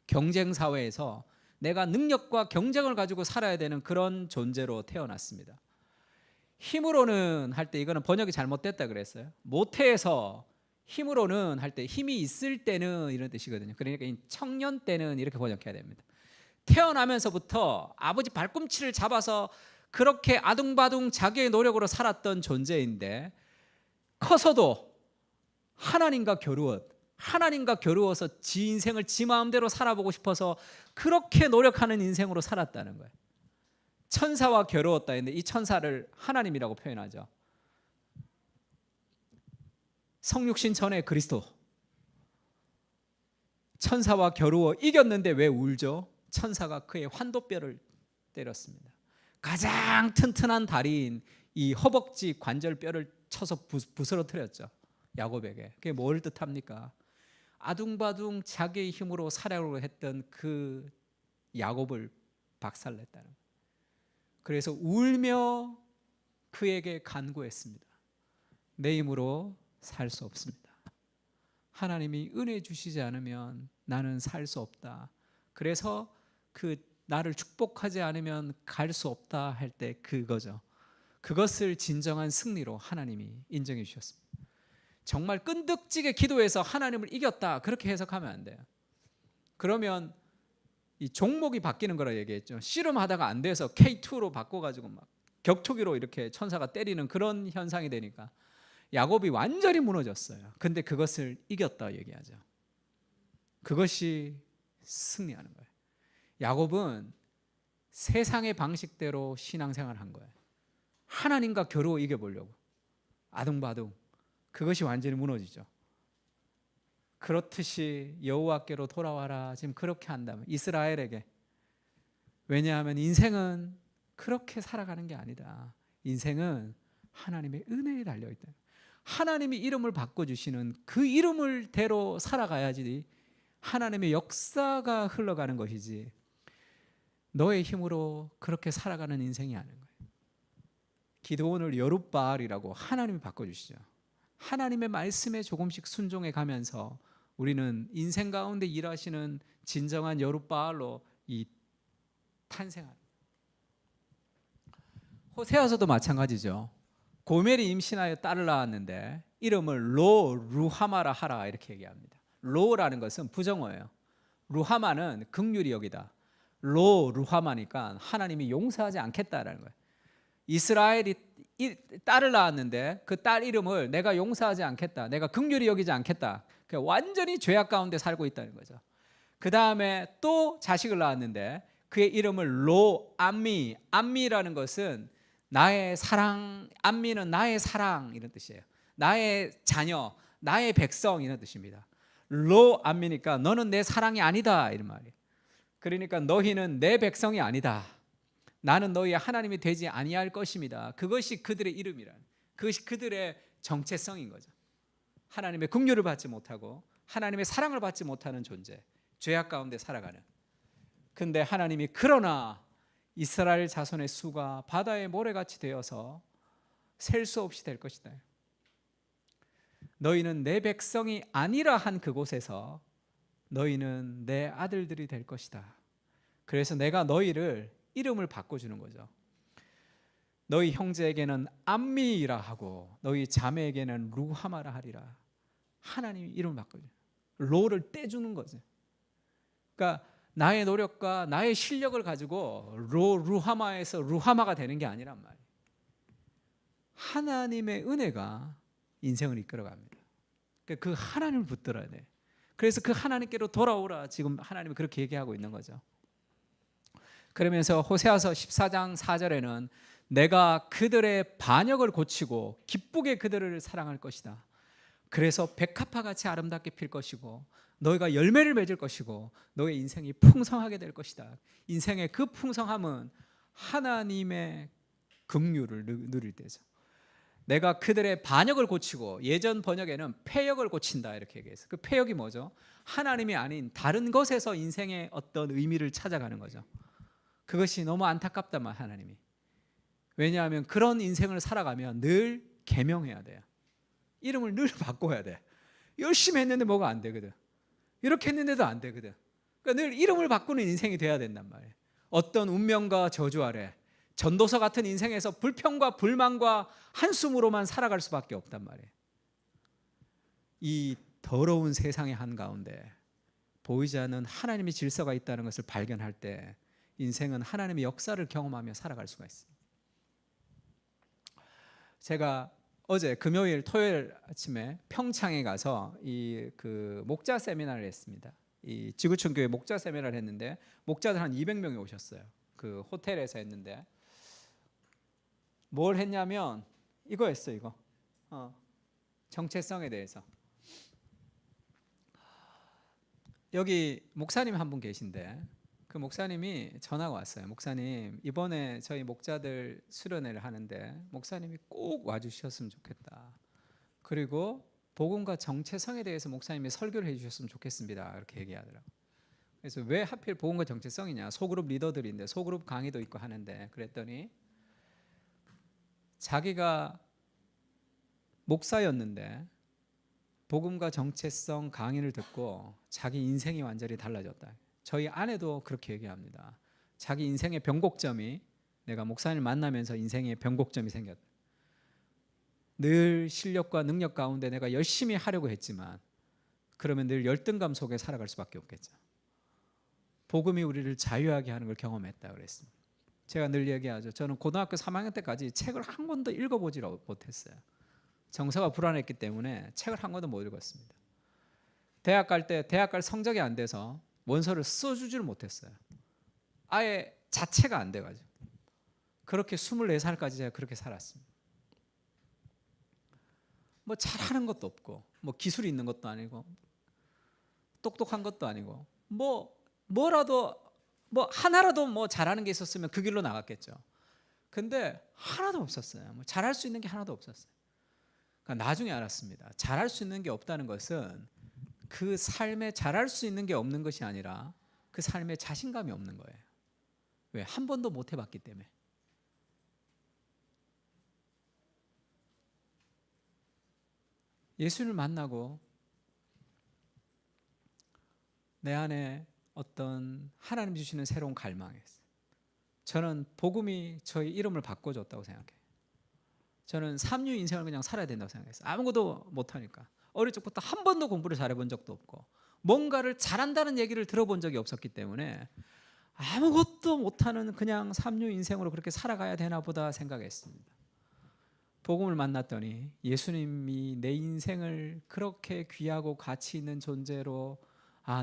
경쟁 사회에서 내가 능력과 경쟁을 가지고 살아야 되는 그런 존재로 태어났습니다. 힘으로는 할 때 이거는 번역이 잘못됐다 그랬어요. 모태에서 힘으로는 할 때 힘이 있을 때는 이런 뜻이거든요. 그러니까 청년 때는 이렇게 번역해야 됩니다. 태어나면서부터 아버지 발꿈치를 잡아서 그렇게 아둥바둥 자기의 노력으로 살았던 존재인데 커서도 하나님과 겨루어서 지 인생을 지 마음대로 살아보고 싶어서 그렇게 노력하는 인생으로 살았다는 거예요. 천사와 겨루었다 했는데 이 천사를 하나님이라고 표현하죠. 성육신 전에 그리스도. 천사와 겨루어 이겼는데 왜 울죠? 천사가 그의 환도뼈를 때렸습니다. 가장 튼튼한 다리인 이 허벅지 관절뼈를 쳐서 부스러뜨렸죠. 야곱에게. 그게 뭘 뜻합니까? 아둥바둥 자기의 힘으로 살아오려고 했던 그 야곱을 박살냈다는 거예요. 그래서 울며 그에게 간구했습니다. 내 힘으로 살 수 없습니다. 하나님이 은혜 주시지 않으면 나는 살 수 없다. 그래서 그 나를 축복하지 않으면 갈 수 없다 할 때 그거죠. 그것을 진정한 승리로 하나님이 인정해 주셨습니다. 정말 끈덕지게 기도해서 하나님을 이겼다 그렇게 해석하면 안 돼요. 그러면 이 종목이 바뀌는 거라 얘기했죠. 씨름하다가 안 돼서 K2로 바꿔가지고 막 격투기로 이렇게 천사가 때리는 그런 현상이 되니까 야곱이 완전히 무너졌어요. 근데 그것을 이겼다 얘기하죠. 그것이 승리하는 거예요. 야곱은 세상의 방식대로 신앙생활을 한 거예요. 하나님과 겨루어 이겨보려고 아둥바둥. 그것이 완전히 무너지죠. 그렇듯이 여호와께로 돌아와라. 지금 그렇게 한다면 이스라엘에게. 왜냐하면 인생은 그렇게 살아가는 게 아니다. 인생은 하나님의 은혜에 달려있다. 하나님이 이름을 바꿔주시는 그 이름을 대로 살아가야지 하나님의 역사가 흘러가는 것이지 너의 힘으로 그렇게 살아가는 인생이 아닌 거예요. 기드온을 여룻바알이라고 하나님이 바꿔주시죠. 하나님의 말씀에 조금씩 순종해 가면서 우리는 인생 가운데 일하시는 진정한 여룻바알로 이 탄생합니다. 호세아서도 마찬가지죠. 고멜이 임신하여 딸을 낳았는데 이름을 루하마라 하라 이렇게 얘기합니다. 로라는 것은 부정어예요. 루하마는 긍휼히 여기다. 루하마니까 하나님이 용서하지 않겠다라는 거예요. 이스라엘이 딸을 낳았는데 그 딸 이름을 내가 용서하지 않겠다. 내가 긍휼히 여기지 않겠다. 완전히 죄악 가운데 살고 있다는 거죠. 그 다음에 또 자식을 낳았는데 그의 이름을 암미. 암미라는 것은 나의 사랑, 암미는 나의 사랑 이런 뜻이에요. 나의 자녀, 나의 백성 이런 뜻입니다. 암미니까 너는 내 사랑이 아니다 이런 말이에요. 그러니까 너희는 내 백성이 아니다. 나는 너희의 하나님이 되지 아니할 것입니다. 그것이 그들의 이름이란, 그것이 그들의 정체성인 거죠. 하나님의 긍휼을 받지 못하고 하나님의 사랑을 받지 못하는 존재, 죄악 가운데 살아가는. 근데 하나님이 그러나 이스라엘 자손의 수가 바다의 모래같이 되어서 셀 수 없이 될 것이다. 너희는 내 백성이 아니라 한 그곳에서 너희는 내 아들들이 될 것이다. 그래서 내가 너희를 이름을 바꿔주는 거죠. 너희 형제에게는 암미라 하고 너희 자매에게는 루하마라 하리라. 하나님이 이름을 바꿔줘요. 로를 떼주는 거죠. 그러니까 나의 노력과 나의 실력을 가지고 루하마에서 루하마가 되는 게 아니란 말이에요. 하나님의 은혜가 인생을 이끌어갑니다. 그러니까 그 하나님을 붙들어야 돼. 그래서 그 하나님께로 돌아오라. 지금 하나님이 그렇게 얘기하고 있는 거죠. 그러면서 호세아서 14장 4절에는 내가 그들의 반역을 고치고 기쁘게 그들을 사랑할 것이다. 그래서 백합화같이 아름답게 필 것이고 너희가 열매를 맺을 것이고 너의 인생이 풍성하게 될 것이다. 인생의 그 풍성함은 하나님의 긍휼을 누릴 때죠. 내가 그들의 반역을 고치고, 예전 번역에는 폐역을 고친다 이렇게 얘기해서, 그 폐역이 뭐죠? 하나님이 아닌 다른 것에서 인생의 어떤 의미를 찾아가는 거죠. 그것이 너무 안타깝다만 하나님이. 왜냐하면 그런 인생을 살아가면 늘 계명해야 돼요. 이름을 늘 바꿔야 돼. 열심히 했는데 뭐가 안 되거든. 이렇게 했는데도 안 되거든. 그러니까 늘 이름을 바꾸는 인생이 돼야 된단 말이에요. 어떤 운명과 저주 아래 전도서 같은 인생에서 불평과 불만과 한숨으로만 살아갈 수밖에 없단 말이에요. 이 더러운 세상의 한가운데 보이지 않는 하나님의 질서가 있다는 것을 발견할 때 인생은 하나님의 역사를 경험하며 살아갈 수가 있습니다. 제가 어제 금요일 토요일 아침에 평창에 가서 그 목자 세미나를 했습니다. 이 지구촌 교회 목자 세미나를 했는데 목자들 한 200명이 오셨어요. 그 호텔에서 했는데 뭘 했냐면 이거 했어요. 이거 정체성에 대해서. 여기 목사님 한 분 계신데 그 목사님이 전화가 왔어요. 목사님, 이번에 저희 목자들 수련회를 하는데 목사님이 꼭 와주셨으면 좋겠다. 그리고 복음과 정체성에 대해서 목사님이 설교를 해주셨으면 좋겠습니다. 이렇게 얘기하더라고요. 그래서 왜 하필 복음과 정체성이냐? 소그룹 리더들인데 소그룹 강의도 있고 하는데, 그랬더니 자기가 목사였는데 복음과 정체성 강의를 듣고 자기 인생이 완전히 달라졌다. 저희 아내도 그렇게 얘기합니다. 자기 인생의 변곡점이, 내가 목사님을 만나면서 인생의 변곡점이 생겼다. 늘 실력과 능력 가운데 내가 열심히 하려고 했지만 그러면 늘 열등감 속에 살아갈 수밖에 없겠죠. 복음이 우리를 자유하게 하는 걸 경험했다 그랬습니다. 제가 늘 얘기하죠. 저는 고등학교 3학년 때까지 책을 한 권도 읽어보지 못했어요. 정서가 불안했기 때문에 책을 한 권도 못 읽었습니다. 대학 갈 성적이 안 돼서 원서를 써주지를 못했어요. 아예 자체가 안 돼가지고. 그렇게 24살까지 제가 그렇게 살았습니다. 뭐 잘하는 것도 없고, 뭐 기술이 있는 것도 아니고, 똑똑한 것도 아니고, 뭐라도 뭐 하나라도 뭐 잘하는 게 있었으면 그 길로 나갔겠죠. 근데 하나도 없었어요. 뭐 잘할 수 있는 게 하나도 없었어요. 그러니까 나중에 알았습니다. 잘할 수 있는 게 없다는 것은 그 삶에 잘할 수 있는 게 없는 것이 아니라 그 삶에 자신감이 없는 거예요. 왜? 한 번도 못 해봤기 때문에. 예수를 만나고 내 안에 어떤 하나님 주시는 새로운 갈망이 있어요. 저는 복음이 저희 이름을 바꿔줬다고 생각해요. 저는 삼류 인생을 그냥 살아야 된다고 생각했어요. 아무것도 못하니까. 어릴 적부터 한 번도 공부를 잘해본 적도 없고 뭔가를 잘한다는 얘기를 들어본 적이 없었기 때문에 아무것도 못하는 그냥 삼류 인생으로 그렇게 살아가야 되나 보다 생각했습니다. 복음을 만났더니 예수님이 내 인생을 그렇게 귀하고 가치 있는 존재로,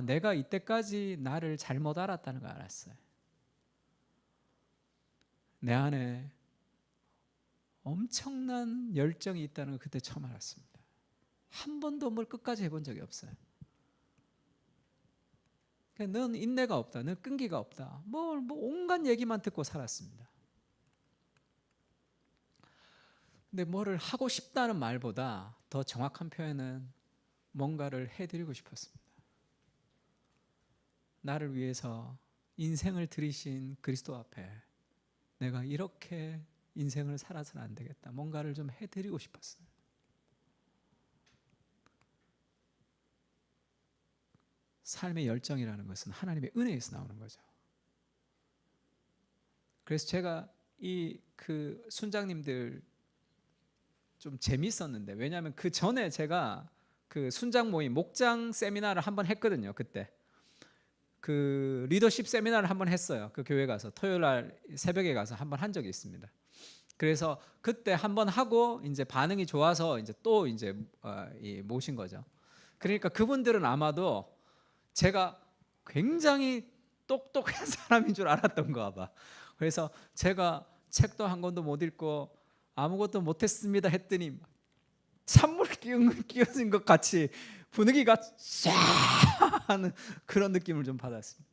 내가 이때까지 나를 잘못 알았다는 걸 알았어요. 내 안에 엄청난 열정이 있다는 걸 그때 처음 알았습니다. 한 번도 뭘 끝까지 해본 적이 없어요. 넌 인내가 없다, 넌 끈기가 없다, 뭐 온갖 얘기만 듣고 살았습니다. 근데 뭐를 하고 싶다는 말보다 더 정확한 표현은 뭔가를 해드리고 싶었습니다. 나를 위해서 인생을 들이신 그리스도 앞에 내가 이렇게 인생을 살아서는 안 되겠다. 뭔가를 좀 해드리고 싶었어요. 삶의 열정이라는 것은 하나님의 은혜에서 나오는 거죠. 그래서 제가 그 순장님들 좀 재밌었는데, 왜냐하면 그 전에 제가 그 순장 모임 목장 세미나를 한번 했거든요. 그때 그 리더십 세미나를 한번 했어요. 그 교회 가서 토요일 날 새벽에 가서 한번 한 적이 있습니다. 그래서 그때 한번 하고 이제 반응이 좋아서 이제 또 이제 모신 거죠. 그러니까 그분들은 아마도 제가 굉장히 똑똑한 사람인 줄 알았던 거 봐. 그래서 제가 책도 한 권도 못 읽고 아무것도 못했습니다 했더니 찬물 끼얹은 것 같이 분위기가 쫙 하는 그런 느낌을 좀 받았습니다.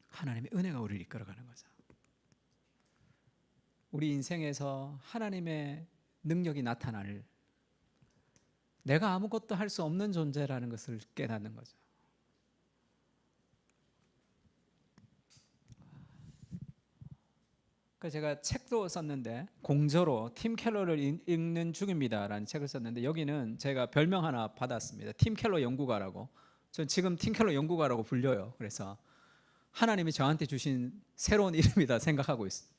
하나님의 은혜가 우리를 이끌어가는 거죠. 우리 인생에서 하나님의 능력이 나타날, 내가 아무것도 할 수 없는 존재라는 것을 깨닫는 거죠. 제가 책도 썼는데, 공저로 팀 켈러를 읽는 중입니다라는 책을 썼는데, 여기는 제가 별명 하나 받았습니다. 팀 켈러 연구가라고. 전 지금 팀 켈러 연구가라고 불려요. 그래서 하나님이 저한테 주신 새로운 이름이다 생각하고 있습니다.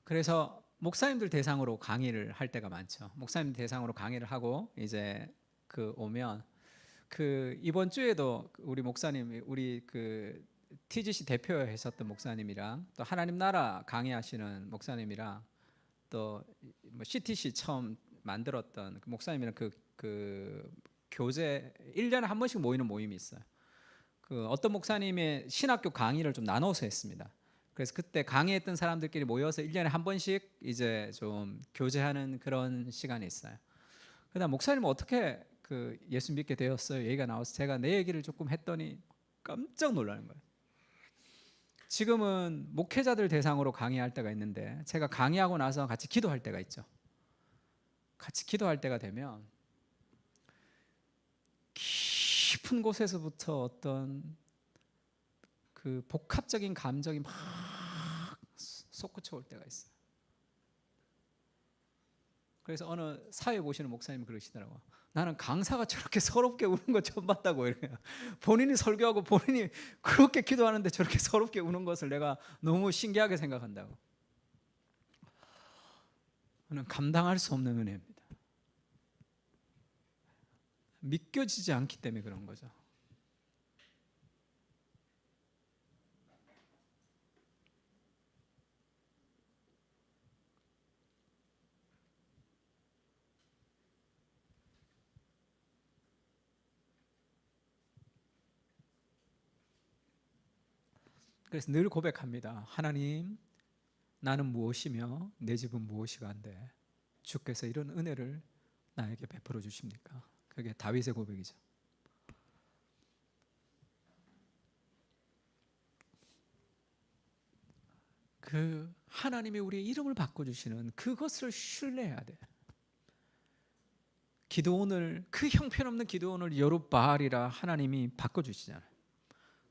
그래서 목사님들 대상으로 강의를 할 때가 많죠. 목사님 대상으로 강의를 하고 이제 오면 이번 주에도 우리 목사님, 우리 TGC 대표하셨던 목사님이랑 또 하나님 나라 강의하시는 목사님이랑 또 CTC 처음 만들었던 목사님이랑 그 교제 1년에 한 번씩 모이는 모임이 있어요. 그 어떤 목사님의 신학교 강의를 좀 나눠서 했습니다. 그래서 그때 강의했던 사람들끼리 모여서 1년에 한 번씩 이제 좀 교제하는 그런 시간이 있어요. 그다음 목사님은 어떻게 그 예수 믿게 되었어요? 얘기가 나와서 제가 내 얘기를 조금 했더니 깜짝 놀라는 거예요. 지금은 목회자들 대상으로 강의할 때가 있는데 제가 강의하고 나서 같이 기도할 때가 있죠. 같이 기도할 때가 되면 깊은 곳에서부터 어떤 그 복합적인 감정이 막 솟구쳐 올 때가 있어요. 그래서 어느 사회 보시는 목사님이 그러시더라고요. 나는 강사가 저렇게 서럽게 우는 거 처음 봤다고. 이래요. 본인이 설교하고 본인이 그렇게 기도하는데 저렇게 서럽게 우는 것을 내가 너무 신기하게 생각한다고. 저는 감당할 수 없는 은혜입니다. 믿겨지지 않기 때문에 그런 거죠. 그래서 늘 고백합니다. 하나님, 나는 무엇이며 내 집은 무엇이가 한데 주께서 이런 은혜를 나에게 베풀어 주십니까? 그게 다윗의 고백이죠. 그 하나님이 우리의 이름을 바꿔주시는 그것을 신뢰해야 돼. 기드온을, 그 형편없는 기드온을 여룻바알이라 하나님이 바꿔주시잖아요.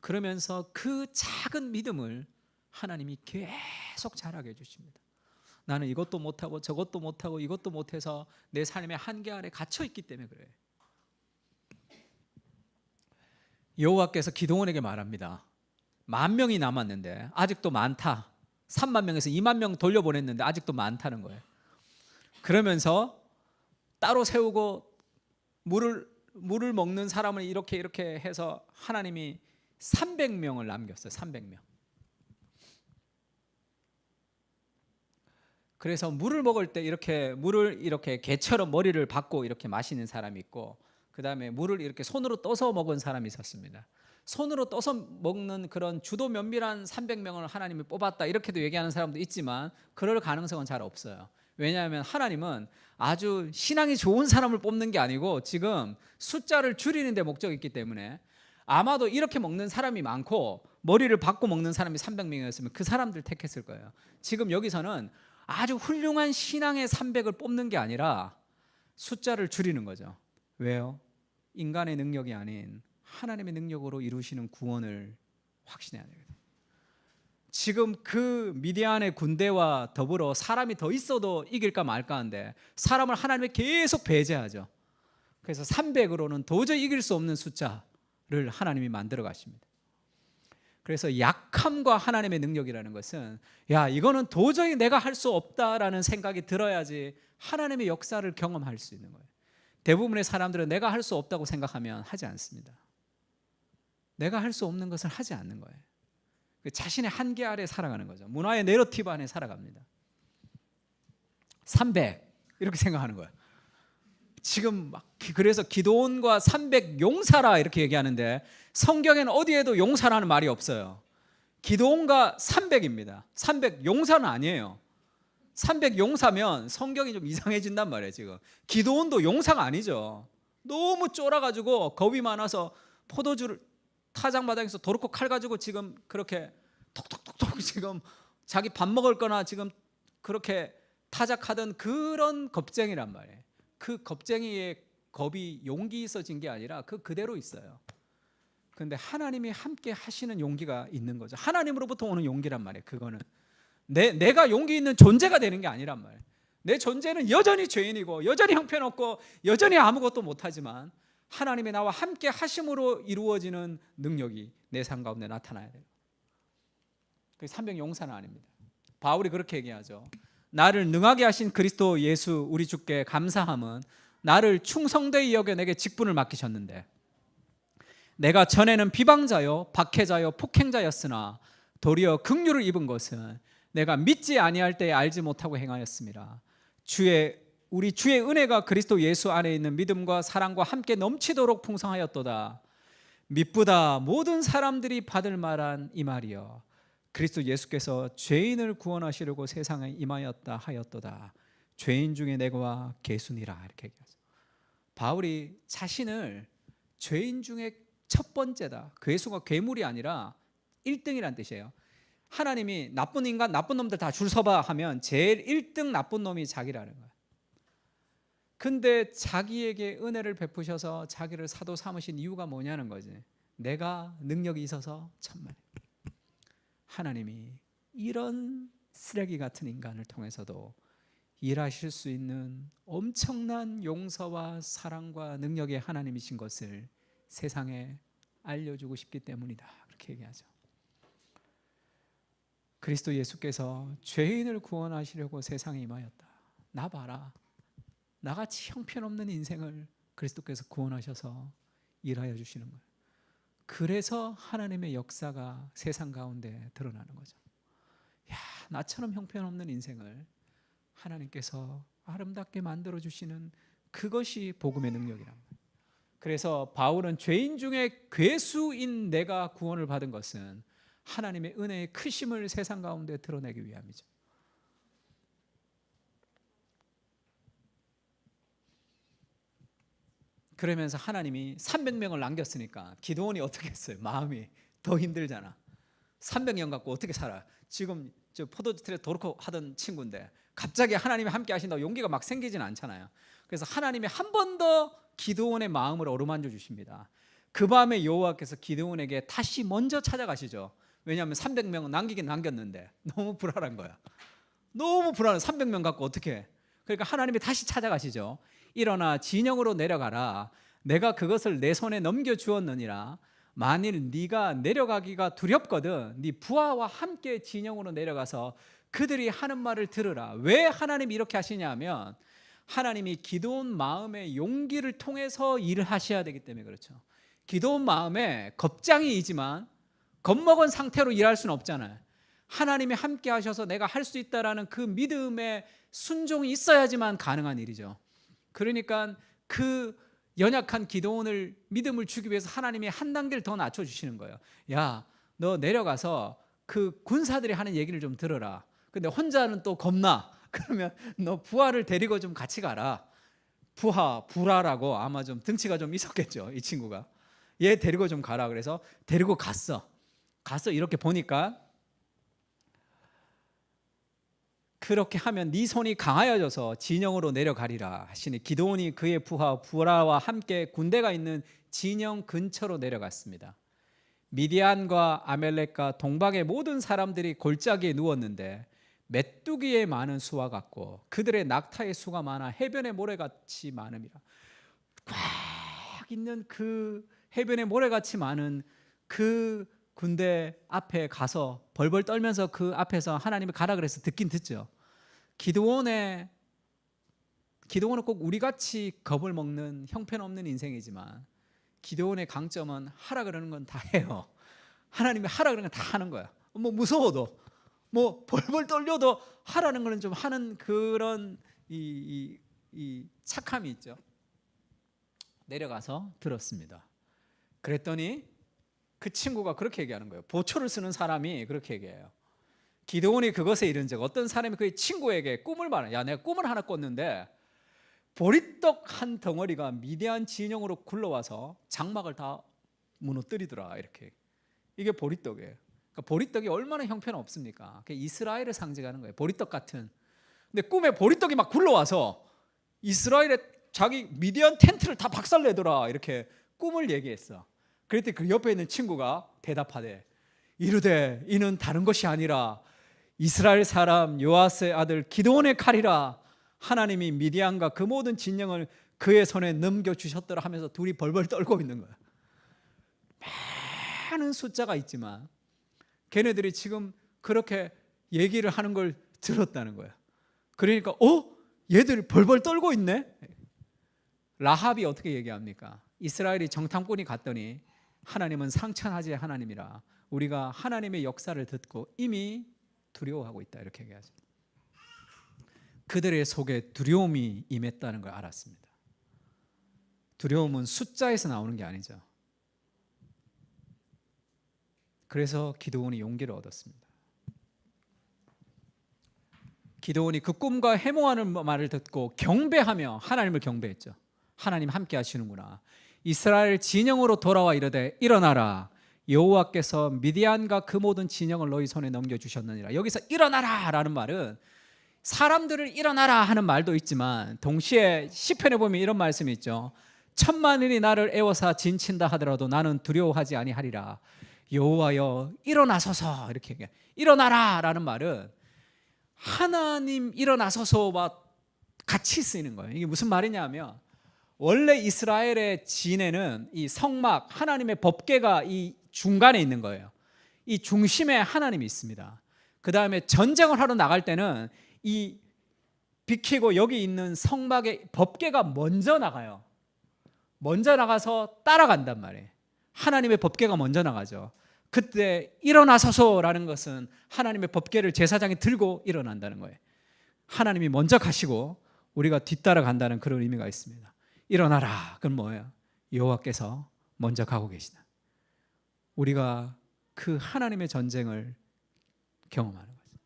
그러면서 그 작은 믿음을 하나님이 계속 자라게 해주십니다. 나는 이것도 못하고 저것도 못하고 이것도 못해서 내 삶의 한계 아래 갇혀있기 때문에 그래요. 여호와께서 기드온에게 말합니다. 10,000명이 남았는데 아직도 많다. 3만 명에서 2만 명 돌려보냈는데 아직도 많다는 거예요. 그러면서 따로 세우고 물을 먹는 사람을 이렇게 해서 하나님이 300명을 남겼어요. 300명. 그래서 물을 먹을 때 물을 이렇게 개처럼 머리를 박고 이렇게 마시는 사람이 있고, 그 다음에 물을 이렇게 손으로 떠서 먹은 사람이 있었습니다. 손으로 떠서 먹는 그런 주도 면밀한 300명을 하나님이 뽑았다 이렇게도 얘기하는 사람도 있지만 그럴 가능성은 잘 없어요. 왜냐하면 하나님은 아주 신앙이 좋은 사람을 뽑는 게 아니고 지금 숫자를 줄이는 데 목적이 있기 때문에 아마도 이렇게 먹는 사람이 많고 머리를 박고 먹는 사람이 300명이었으면 그 사람들 택했을 거예요. 지금 여기서는 아주 훌륭한 신앙의 300을 뽑는 게 아니라 숫자를 줄이는 거죠. 왜요? 인간의 능력이 아닌 하나님의 능력으로 이루시는 구원을 확신해야 되거든요. 지금 그 미디안의 군대와 더불어 사람이 더 있어도 이길까 말까 한데 사람을 하나님이 계속 배제하죠. 그래서 300으로는 도저히 이길 수 없는 숫자를 하나님이 만들어 가십니다. 그래서 약함과 하나님의 능력이라는 것은 이거는 도저히 내가 할 수 없다라는 생각이 들어야지 하나님의 역사를 경험할 수 있는 거예요. 대부분의 사람들은 내가 할 수 없다고 생각하면 하지 않습니다. 내가 할 수 없는 것을 하지 않는 거예요. 자신의 한계 아래 살아가는 거죠. 문화의 내러티브 안에 살아갑니다. 300 이렇게 생각하는 거예요. 지금 그래서 기드온과 300 용사라 이렇게 얘기하는데 성경에는 어디에도 용사라는 말이 없어요. 기드온과 300입니다. 300 용사는 아니에요. 300 용사면 성경이 좀 이상해진단 말이에요. 지금 기드온도 용사가 아니죠. 너무 쫄아가지고 겁이 많아서 포도주를 타작마당에서 도르코 칼 가지고 지금 그렇게 톡톡톡톡 지금 자기 밥 먹을 거나 지금 그렇게 타작하던 그런 겁쟁이란 말이에요. 그 겁쟁이의 겁이 용기 있어진 게 아니라 그대로 있어요. 그런데 하나님이 함께 하시는 용기가 있는 거죠. 하나님으로부터 오는 용기란 말이에요. 그거는 내가 용기 있는 존재가 되는 게 아니란 말이에요. 내 존재는 여전히 죄인이고 여전히 형편없고 여전히 아무것도 못하지만 하나님이 나와 함께 하심으로 이루어지는 능력이 내 삶 가운데 나타나야 돼요. 그게 300 용사는 아닙니다. 바울이 그렇게 얘기하죠. 나를 능하게 하신 그리스도 예수 우리 주께 감사함은 나를 충성되이 여겨 내게 직분을 맡기셨는데 내가 전에는 비방자요 박해자요 폭행자였으나 도리어 긍휼을 입은 것은 내가 믿지 아니할 때에 알지 못하고 행하였습니다. 우리 주의 은혜가 그리스도 예수 안에 있는 믿음과 사랑과 함께 넘치도록 풍성하였도다. 미쁘다 모든 사람들이 받을 만한 이 말이여 그리스도 예수께서 죄인을 구원하시려고 세상에 임하였다 하였도다. 죄인 중에 내가 개순이라 이렇게 얘기하죠. 바울이 자신을 죄인 중에 첫 번째다. 괴수가 괴물이 아니라 1등이란 뜻이에요. 하나님이 나쁜 인간, 나쁜 놈들 다 줄 서봐 하면 제일 1등 나쁜 놈이 자기라는 거예요. 근데 자기에게 은혜를 베푸셔서 자기를 사도 삼으신 이유가 뭐냐는 거지. 내가 능력이 있어서 천만에. 하나님이 이런 쓰레기 같은 인간을 통해서도 일하실 수 있는 엄청난 용서와 사랑과 능력의 하나님이신 것을 세상에 알려주고 싶기 때문이다. 그렇게 얘기하죠. 그리스도 예수께서 죄인을 구원하시려고 세상에 임하였다. 나 봐라. 나같이 형편없는 인생을 그리스도께서 구원하셔서 일하여 주시는 거예요. 그래서 하나님의 역사가 세상 가운데 드러나는 거죠. 야, 나처럼 형편없는 인생을 하나님께서 아름답게 만들어 주시는 그것이 복음의 능력이란 거예요. 그래서 바울은 죄인 중에 괴수인 내가 구원을 받은 것은 하나님의 은혜의 크심을 세상 가운데 드러내기 위함이죠. 그러면서 하나님이 300명을 남겼으니까 기드온이 어떻게 했어요? 마음이 더 힘들잖아. 300명 갖고 어떻게 살아? 지금 저 포도주틀에 도르코 하던 친구인데 갑자기 하나님이 함께 하신다고 용기가 막 생기진 않잖아요. 그래서 하나님이 한 번 더 기드온의 마음을 어루만져 주십니다. 그 밤에 여호와께서 기드온에게 다시 먼저 찾아가시죠. 왜냐하면 300명은 남기긴 남겼는데 너무 불안한 거야. 너무 불안해. 300명 갖고 어떻게 해? 그러니까 하나님이 다시 찾아가시죠. 일어나 진영으로 내려가라. 내가 그것을 내 손에 넘겨주었느니라. 만일 네가 내려가기가 두렵거든 네 부하와 함께 진영으로 내려가서 그들이 하는 말을 들으라. 왜 하나님이 이렇게 하시냐면 하나님이 기드온 마음의 용기를 통해서 일을 하셔야 되기 때문에 그렇죠. 기드온 마음에 겁장이이지만 겁먹은 상태로 일할 수는 없잖아요. 하나님이 함께 하셔서 내가 할 수 있다라는 그 믿음의 순종이 있어야지만 가능한 일이죠. 그러니까 그 연약한 기드온을 믿음을 주기 위해서 하나님이 한 단계를 더 낮춰주시는 거예요. 야, 너 내려가서 그 군사들이 하는 얘기를 좀 들어라. 근데 혼자는 또 겁나. 그러면 너 부하를 데리고 좀 같이 가라. 부라라고 아마 좀 등치가 좀 있었겠죠. 이 친구가. 얘 데리고 좀 가라. 그래서 데리고 갔어. 이렇게 보니까 그렇게 하면 네 손이 강하여져서 진영으로 내려가리라 하시니 기드온이 그의 부하 부라와 함께 군대가 있는 진영 근처로 내려갔습니다. 미디안과 아멜렉과 동방의 모든 사람들이 골짜기에 누웠는데 메뚜기의 많은 수와 같고 그들의 낙타의 수가 많아 해변의 모래같이 많음이라. 꽉 있는 그 해변의 모래같이 많은 그 군대 앞에 가서 벌벌 떨면서 그 앞에서 하나님이 가라 그래서 듣긴 듣죠. 기드온은 꼭 우리같이 겁을 먹는 형편없는 인생이지만 기드온의 강점은 하라 그러는 건 다 해요. 하나님이 하라 그러는 건 다 하는 거야. 뭐 무서워도 뭐 벌벌 떨려도 하라는 거는 좀 하는 그런 이 착함이 있죠. 내려가서 들었습니다. 그랬더니 그 친구가 그렇게 얘기하는 거예요. 보초를 쓰는 사람이 그렇게 얘기해요. 기드온이 그것에 이른 적 어떤 사람이 그의 친구에게 꿈을 말해. 야, 내가 꿈을 하나 꿨는데 보리떡 한 덩어리가 미디안 진영으로 굴러와서 장막을 다 무너뜨리더라. 이렇게. 이게 보리떡이에요. 그러니까 보리떡이 얼마나 형편없습니까? 이스라엘을 상징하는 거예요. 보리떡 같은. 근데 꿈에 보리떡이 막 굴러와서 이스라엘의 자기 미디안 텐트를 다 박살내더라. 이렇게 꿈을 얘기했어. 그랬더니 그 옆에 있는 친구가 대답하되 이르되 이는 다른 것이 아니라 이스라엘 사람 요아스의 아들 기드온의 칼이라. 하나님이 미디안과 그 모든 진영을 그의 손에 넘겨주셨더라 하면서 둘이 벌벌 떨고 있는 거야. 많은 숫자가 있지만 걔네들이 지금 그렇게 얘기를 하는 걸 들었다는 거야. 그러니까 얘들 벌벌 떨고 있네. 라합이 어떻게 얘기합니까? 이스라엘이 정탐꾼이 갔더니 하나님은 상천하지의 하나님이라 우리가 하나님의 역사를 듣고 이미 두려워하고 있다 이렇게 얘기하죠. 그들의 속에 두려움이 임했다는 걸 알았습니다. 두려움은 숫자에서 나오는 게 아니죠. 그래서 기드온이 용기를 얻었습니다. 기드온이 그 꿈과 해몽하는 말을 듣고 경배하며 하나님을 경배했죠. 하나님 함께 하시는구나. 이스라엘 진영으로 돌아와 이르되 일어나라. 여호와께서 미디안과 그 모든 진영을 너희 손에 넘겨주셨느니라. 여기서 일어나라 라는 말은 사람들을 일어나라 하는 말도 있지만 동시에 시편에 보면 이런 말씀이 있죠. 천만인이 나를 애워사 진친다 하더라도 나는 두려워하지 아니하리라. 여호와여 일어나소서. 이렇게 얘기해요. 일어나라 라는 말은 하나님 일어나소서와 같이 쓰이는 거예요. 이게 무슨 말이냐면 원래 이스라엘의 진에는 이 성막 하나님의 법궤가 이 중간에 있는 거예요. 이 중심에 하나님이 있습니다. 그 다음에 전쟁을 하러 나갈 때는 이 비키고 여기 있는 성막의 법궤가 먼저 나가요. 먼저 나가서 따라간단 말이에요. 하나님의 법궤가 먼저 나가죠. 그때 일어나소서라는 것은 하나님의 법궤를 제사장이 들고 일어난다는 거예요. 하나님이 먼저 가시고 우리가 뒤따라 간다는 그런 의미가 있습니다. 일어나라. 그건 뭐예요? 여호와께서 먼저 가고 계시다. 우리가 그 하나님의 전쟁을 경험하는 거죠.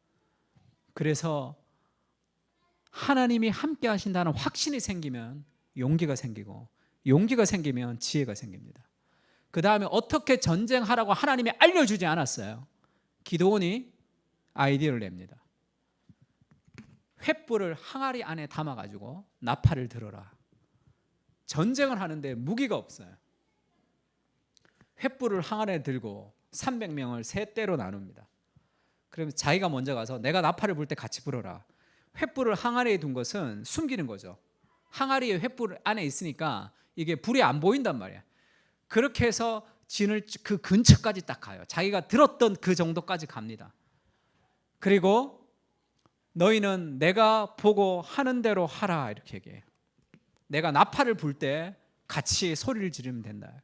그래서 하나님이 함께 하신다는 확신이 생기면 용기가 생기고 용기가 생기면 지혜가 생깁니다. 그 다음에 어떻게 전쟁하라고 하나님이 알려주지 않았어요. 기드온이 아이디어를 냅니다. 횃불을 항아리 안에 담아가지고 나팔을 들어라. 전쟁을 하는데 무기가 없어요. 횃불을 항아리에 들고 300명을 세 떼로 나눕니다. 그러면 자기가 먼저 가서 내가 나팔을 불 때 같이 불어라. 횃불을 항아리에 둔 것은 숨기는 거죠. 항아리에 횃불 안에 있으니까 이게 불이 안 보인단 말이야. 그렇게 해서 진을 그 근처까지 딱 가요. 자기가 들었던 그 정도까지 갑니다. 그리고 너희는 내가 보고 하는 대로 하라 이렇게 얘기해요. 내가 나팔을 불 때 같이 소리를 지르면 된다.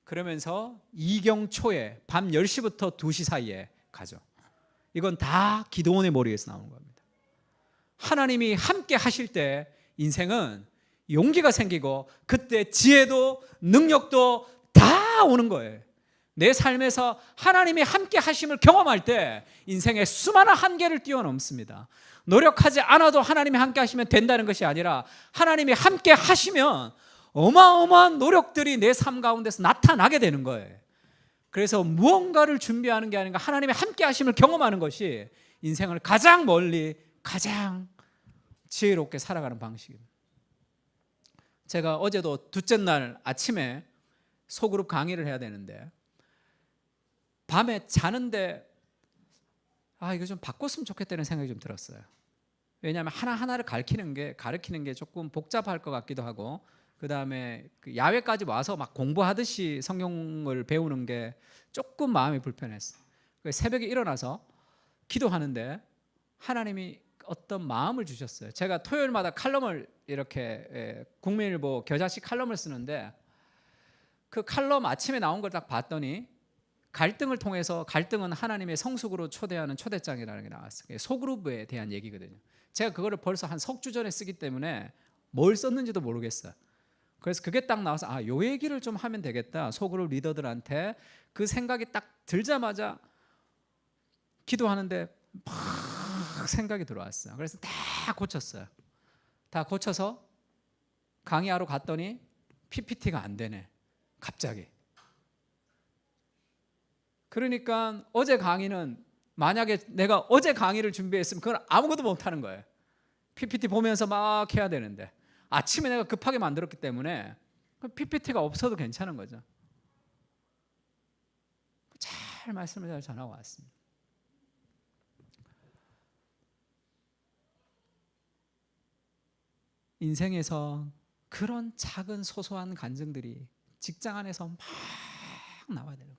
그러면서 이경초에 밤 10시부터 2시 사이에 가죠. 이건 다 기드온의 머리에서 나오는 겁니다. 하나님이 함께 하실 때 인생은 용기가 생기고 그때 지혜도 능력도 다 오는 거예요. 내 삶에서 하나님이 함께 하심을 경험할 때 인생의 수많은 한계를 뛰어넘습니다. 노력하지 않아도 하나님이 함께 하시면 된다는 것이 아니라 하나님이 함께 하시면 어마어마한 노력들이 내 삶 가운데서 나타나게 되는 거예요. 그래서 무언가를 준비하는 게 아닌가 하나님이 함께 하심을 경험하는 것이 인생을 가장 멀리 가장 지혜롭게 살아가는 방식입니다. 제가 어제도 둘째 날 아침에 소그룹 강의를 해야 되는데 밤에 자는데 이거 좀 바꿨으면 좋겠다는 생각이 좀 들었어요. 왜냐하면 하나하나를 가르치는 게 조금 복잡할 것 같기도 하고 그 다음에 야외까지 와서 막 공부하듯이 성경을 배우는 게 조금 마음이 불편했어요. 새벽에 일어나서 기도하는데 하나님이 어떤 마음을 주셨어요. 제가 토요일마다 칼럼을 이렇게 국민일보 겨자씨 칼럼을 쓰는데 그 칼럼 아침에 나온 걸 딱 봤더니 갈등을 통해서 갈등은 하나님의 성숙으로 초대하는 초대장이라는 게 나왔어요. 소그룹에 대한 얘기거든요. 제가 그거를 벌써 한 석 주 전에 쓰기 때문에 뭘 썼는지도 모르겠어요. 그래서 그게 딱 나와서 요 얘기를 좀 하면 되겠다. 소그룹 리더들한테 그 생각이 딱 들자마자 기도하는데 막 생각이 들어왔어요. 그래서 다 고쳤어요. 다 고쳐서 강의하러 갔더니 PPT가 안 되네. 갑자기. 그러니까 어제 강의는 만약에 내가 어제 강의를 준비했으면 그건 아무것도 못하는 거예요. PPT 보면서 막 해야 되는데 아침에 내가 급하게 만들었기 때문에 PPT가 없어도 괜찮은 거죠. 잘 말씀을 잘 전하고 왔습니다. 인생에서 그런 작은 소소한 간증들이 직장 안에서 막 나와야 돼요.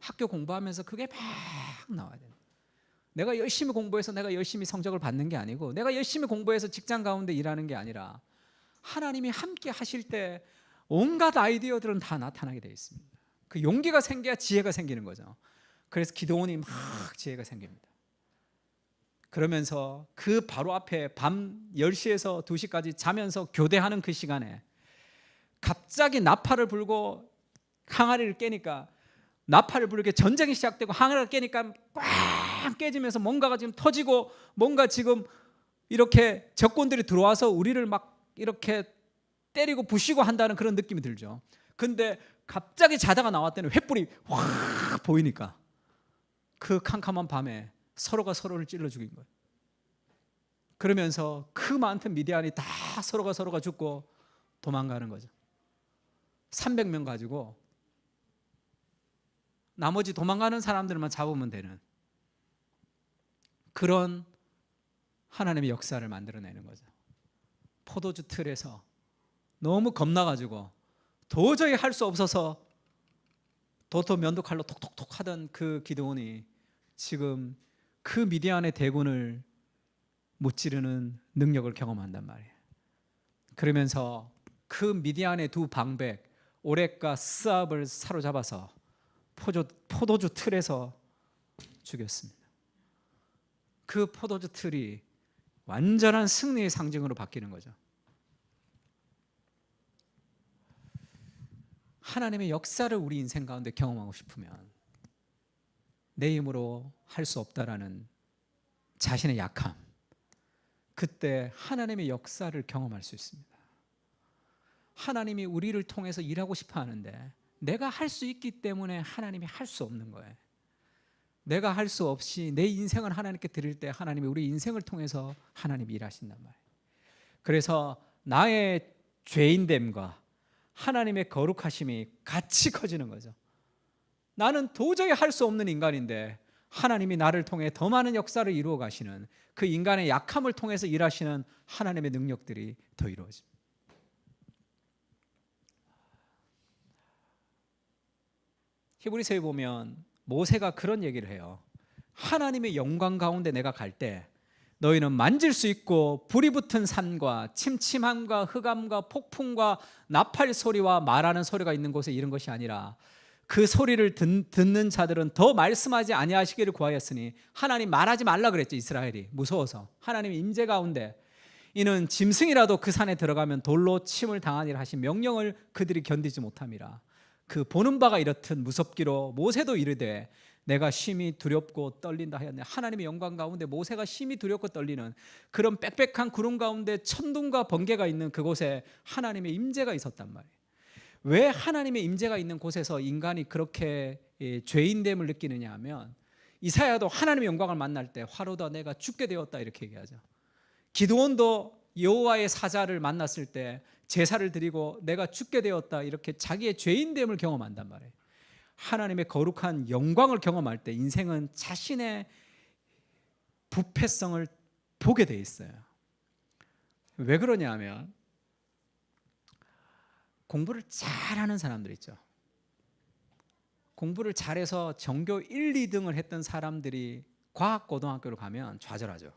학교 공부하면서 그게 막 나와야 돼요. 내가 열심히 공부해서 내가 열심히 성적을 받는 게 아니고 내가 열심히 공부해서 직장 가운데 일하는 게 아니라 하나님이 함께 하실 때 온갖 아이디어들은 다 나타나게 되어 있습니다. 그 용기가 생겨야 지혜가 생기는 거죠. 그래서 기드온이 막 지혜가 생깁니다. 그러면서 그 바로 앞에 밤 10시에서 2시까지 자면서 교대하는 그 시간에 갑자기 나팔을 불고 항아리를 깨니까 나팔을 불게 전쟁이 시작되고 하늘을 깨니까 꽉 깨지면서 뭔가가 지금 터지고 뭔가 지금 이렇게 적군들이 들어와서 우리를 막 이렇게 때리고 부시고 한다는 그런 느낌이 들죠. 근데 갑자기 자다가 나왔더니 횃불이 확 보이니까 그 캄캄한 밤에 서로가 서로를 찔러 죽인 거예요. 그러면서 그 많던 미디안이 다 서로가 죽고 도망가는 거죠. 300명 가지고 나머지 도망가는 사람들만 잡으면 되는 그런 하나님의 역사를 만들어내는 거죠. 포도주 틀에서 너무 겁나가지고 도저히 할 수 없어서 도토 면도칼로 톡톡톡 하던 그 기드온이 지금 그 미디안의 대군을 무찌르는 능력을 경험한단 말이에요. 그러면서 그 미디안의 두 방백 오렉과 스압을 사로잡아서 포도주 틀에서 죽였습니다. 그 포도주 틀이 완전한 승리의 상징으로 바뀌는 거죠. 하나님의 역사를 우리 인생 가운데 경험하고 싶으면 내 힘으로 할 수 없다라는 자신의 약함, 그때 하나님의 역사를 경험할 수 있습니다. 하나님이 우리를 통해서 일하고 싶어 하는데 내가 할 수 있기 때문에 하나님이 할 수 없는 거예요. 내가 할 수 없이 내 인생을 하나님께 드릴 때 하나님이 우리 인생을 통해서 하나님이 일하신단 말이에요. 그래서 나의 죄인됨과 하나님의 거룩하심이 같이 커지는 거죠. 나는 도저히 할 수 없는 인간인데 하나님이 나를 통해 더 많은 역사를 이루어 가시는 그 인간의 약함을 통해서 일하시는 하나님의 능력들이 더 이루어집니다. 히브리서에 보면 모세가 그런 얘기를 해요. 하나님의 영광 가운데 내가 갈 때 너희는 만질 수 있고 불이 붙은 산과 침침함과 흑암과 폭풍과 나팔 소리와 말하는 소리가 있는 곳에 이른 것이 아니라 그 소리를 듣는 자들은 더 말씀하지 아니하시기를 구하였으니 하나님 말하지 말라 그랬죠. 이스라엘이 무서워서 하나님의 임재 가운데 이는 짐승이라도 그 산에 들어가면 돌로 침을 당하니라 하신 명령을 그들이 견디지 못함이라. 그 보는 바가 이렇듯 무섭기로 모세도 이르되 내가 심히 두렵고 떨린다 하였네. 하나님의 영광 가운데 모세가 심히 두렵고 떨리는 그런 빽빽한 구름 가운데 천둥과 번개가 있는 그곳에 하나님의 임재가 있었단 말이에요. 왜 하나님의 임재가 있는 곳에서 인간이 그렇게 죄인됨을 느끼느냐 하면 이사야도 하나님의 영광을 만날 때 화로다 내가 죽게 되었다 이렇게 얘기하죠. 기드온도 여호와의 사자를 만났을 때 제사를 드리고 내가 죽게 되었다 이렇게 자기의 죄인됨을 경험한단 말이에요. 하나님의 거룩한 영광을 경험할 때 인생은 자신의 부패성을 보게 돼 있어요. 왜 그러냐 하면 공부를 잘하는 사람들 있죠. 공부를 잘해서 전교 1, 2등을 했던 사람들이 과학고등학교를 가면 좌절하죠.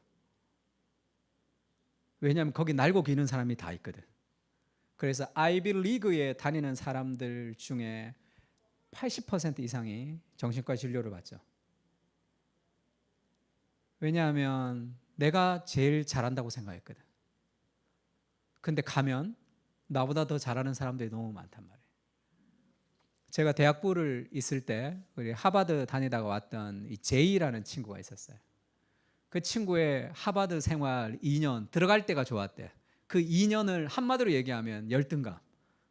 왜냐하면 거기 날고 기는 사람이 다 있거든. 그래서 아이비 리그에 다니는 사람들 중에 80% 이상이 정신과 진료를 받죠. 왜냐하면 내가 제일 잘한다고 생각했거든. 근데 가면 나보다 더 잘하는 사람들이 너무 많단 말이에요. 제가 대학부를 있을 때 우리 하버드 다니다가 왔던 이 제이라는 친구가 있었어요. 그 친구의 하버드 생활 2년 들어갈 때가 좋았대. 그 2년을 한마디로 얘기하면 열등감.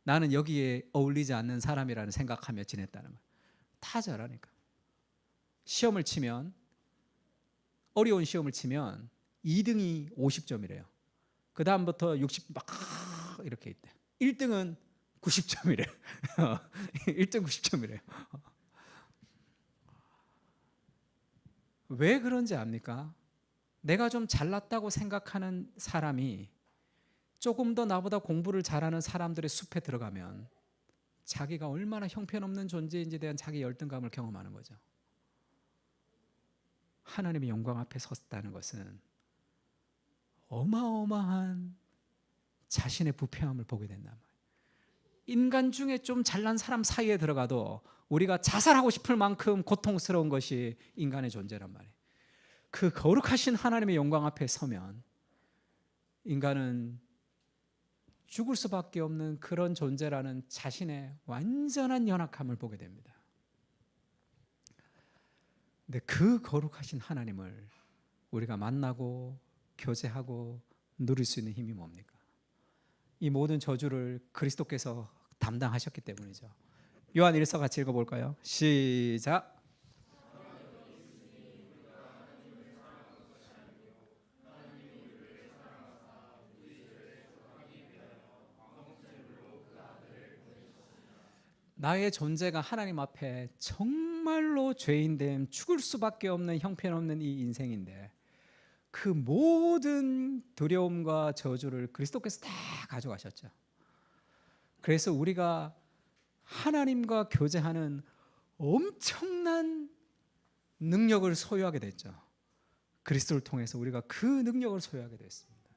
나는 여기에 어울리지 않는 사람이라는 생각하며 지냈다는 거예요. 다 잘하니까. 시험을 치면 어려운 시험을 치면 2등이 50점이래요. 그 다음부터 60 막 이렇게 있대. 1등은 90점이래. 1등 90점이래요. 왜 그런지 압니까? 내가 좀 잘났다고 생각하는 사람이 조금 더 나보다 공부를 잘하는 사람들의 숲에 들어가면 자기가 얼마나 형편없는 존재인지에 대한 자기 열등감을 경험하는 거죠. 하나님의 영광 앞에 섰다는 것은 어마어마한 자신의 부패함을 보게 된단 말이에요. 인간 중에 좀 잘난 사람 사이에 들어가도 우리가 자살하고 싶을 만큼 고통스러운 것이 인간의 존재란 말이에요. 그 거룩하신 하나님의 영광 앞에 서면 인간은 죽을 수밖에 없는 그런 존재라는 자신의 완전한 연약함을 보게 됩니다. 근데 그 거룩하신 하나님을 우리가 만나고 교제하고 누릴 수 있는 힘이 뭡니까? 이 모든 저주를 그리스도께서 담당하셨기 때문이죠. 요한 1서 같이 읽어볼까요? 시작. 나의 존재가 하나님 앞에 정말로 죄인됨, 죽을 수밖에 없는 형편없는 이 인생인데 그 모든 두려움과 저주를 그리스도께서 다 가져가셨죠. 그래서 우리가 하나님과 교제하는 엄청난 능력을 소유하게 됐죠. 그리스도를 통해서 우리가 그 능력을 소유하게 됐습니다.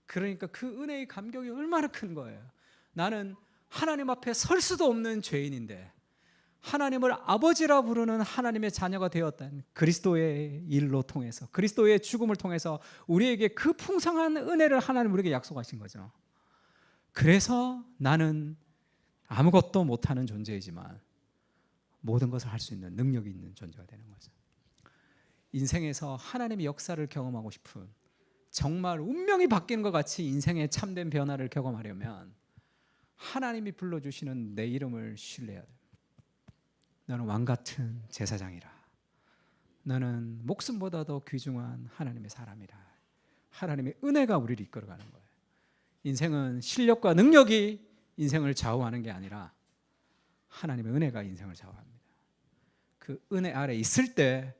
그러니까 그 은혜의 감격이 얼마나 큰 거예요. 나는 하나님 앞에 설 수도 없는 죄인인데 하나님을 아버지라 부르는 하나님의 자녀가 되었다는 그리스도의 일로 통해서, 그리스도의 죽음을 통해서 우리에게 그 풍성한 은혜를 하나님 우리에게 약속하신 거죠. 그래서 나는 아무것도 못하는 존재이지만 모든 것을 할 수 있는 능력이 있는 존재가 되는 거죠. 인생에서 하나님의 역사를 경험하고 싶은, 정말 운명이 바뀌는 것 같이 인생의 참된 변화를 경험하려면 하나님이 불러주시는 내 이름을 신뢰해야 돼요. 너는 왕같은 제사장이라. 너는 목숨보다도 귀중한 하나님의 사람이라. 하나님의 은혜가 우리를 이끌어가는 거예요. 인생은 실력과 능력이 인생을 좌우하는 게 아니라 하나님의 은혜가 인생을 좌우합니다. 그 은혜 아래 있을 때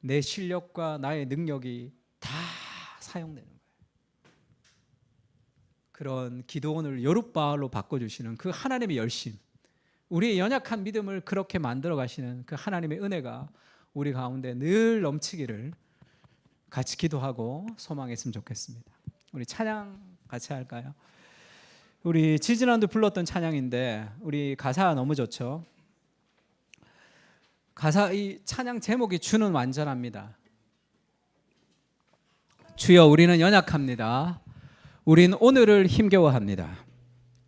내 실력과 나의 능력이 다 사용되는 거예요. 그런 기도원을 여룻바알로 바꿔주시는 그 하나님의 열심, 우리의 연약한 믿음을 그렇게 만들어 가시는 그 하나님의 은혜가 우리 가운데 늘 넘치기를 같이 기도하고 소망했으면 좋겠습니다. 우리 찬양 같이 할까요? 우리 지지난주 불렀던 찬양인데 우리 가사 너무 좋죠. 가사, 이 찬양 제목이 주는 완전합니다. 주여 우리는 연약합니다. 우린 오늘을 힘겨워합니다.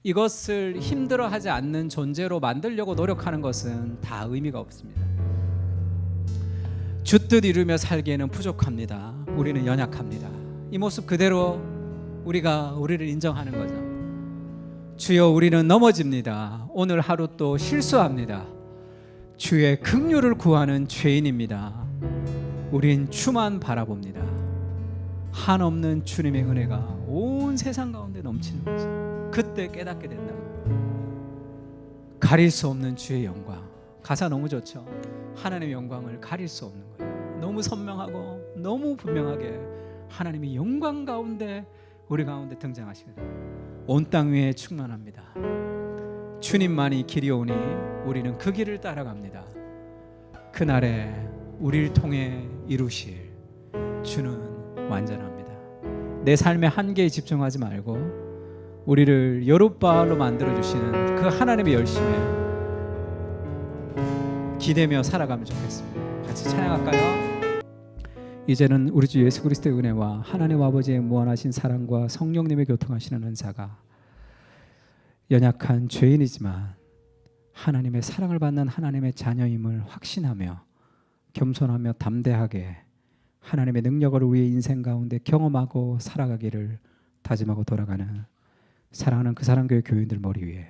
이것을 힘들어하지 않는 존재로 만들려고 노력하는 것은 다 의미가 없습니다. 주뜻 이루며 살기에는 부족합니다. 우리는 연약합니다. 이 모습 그대로 우리가 우리를 인정하는 거죠. 주여 우리는 넘어집니다. 오늘 하루 또 실수합니다. 주의 긍휼을 구하는 죄인입니다. 우린 주만 바라봅니다. 한없는 주님의 은혜가 온 세상 가운데 넘치는 거죠. 그때 깨닫게 된다면 가릴 수 없는 주의 영광. 가사 너무 좋죠. 하나님의 영광을 가릴 수 없는 거예요. 너무 선명하고 너무 분명하게 하나님의 영광 가운데 우리 가운데 등장하시거든요. 온 땅 위에 충만합니다. 주님만이 길이 오니 우리는 그 길을 따라갑니다. 그날에 우리를 통해 이루실 주는 완전합니다. 내 삶의 한계에 집중하지 말고 우리를 여룻바알로 만들어주시는 그 하나님의 열심에 기대며 살아가면 좋겠습니다. 같이 찬양할까요? 이제는 우리 주 예수 그리스도의 은혜와 하나님 아버지의 무한하신 사랑과 성령님의 교통하시는 은사가 연약한 죄인이지만 하나님의 사랑을 받는 하나님의 자녀임을 확신하며 겸손하며 담대하게 하나님의 능력을 우리의 인생 가운데 경험하고 살아가기를 다짐하고 돌아가는 사랑하는 그 사랑교회 교인들 머리 위에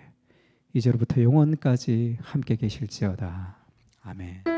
이제로부터 영원까지 함께 계실지어다. 아멘.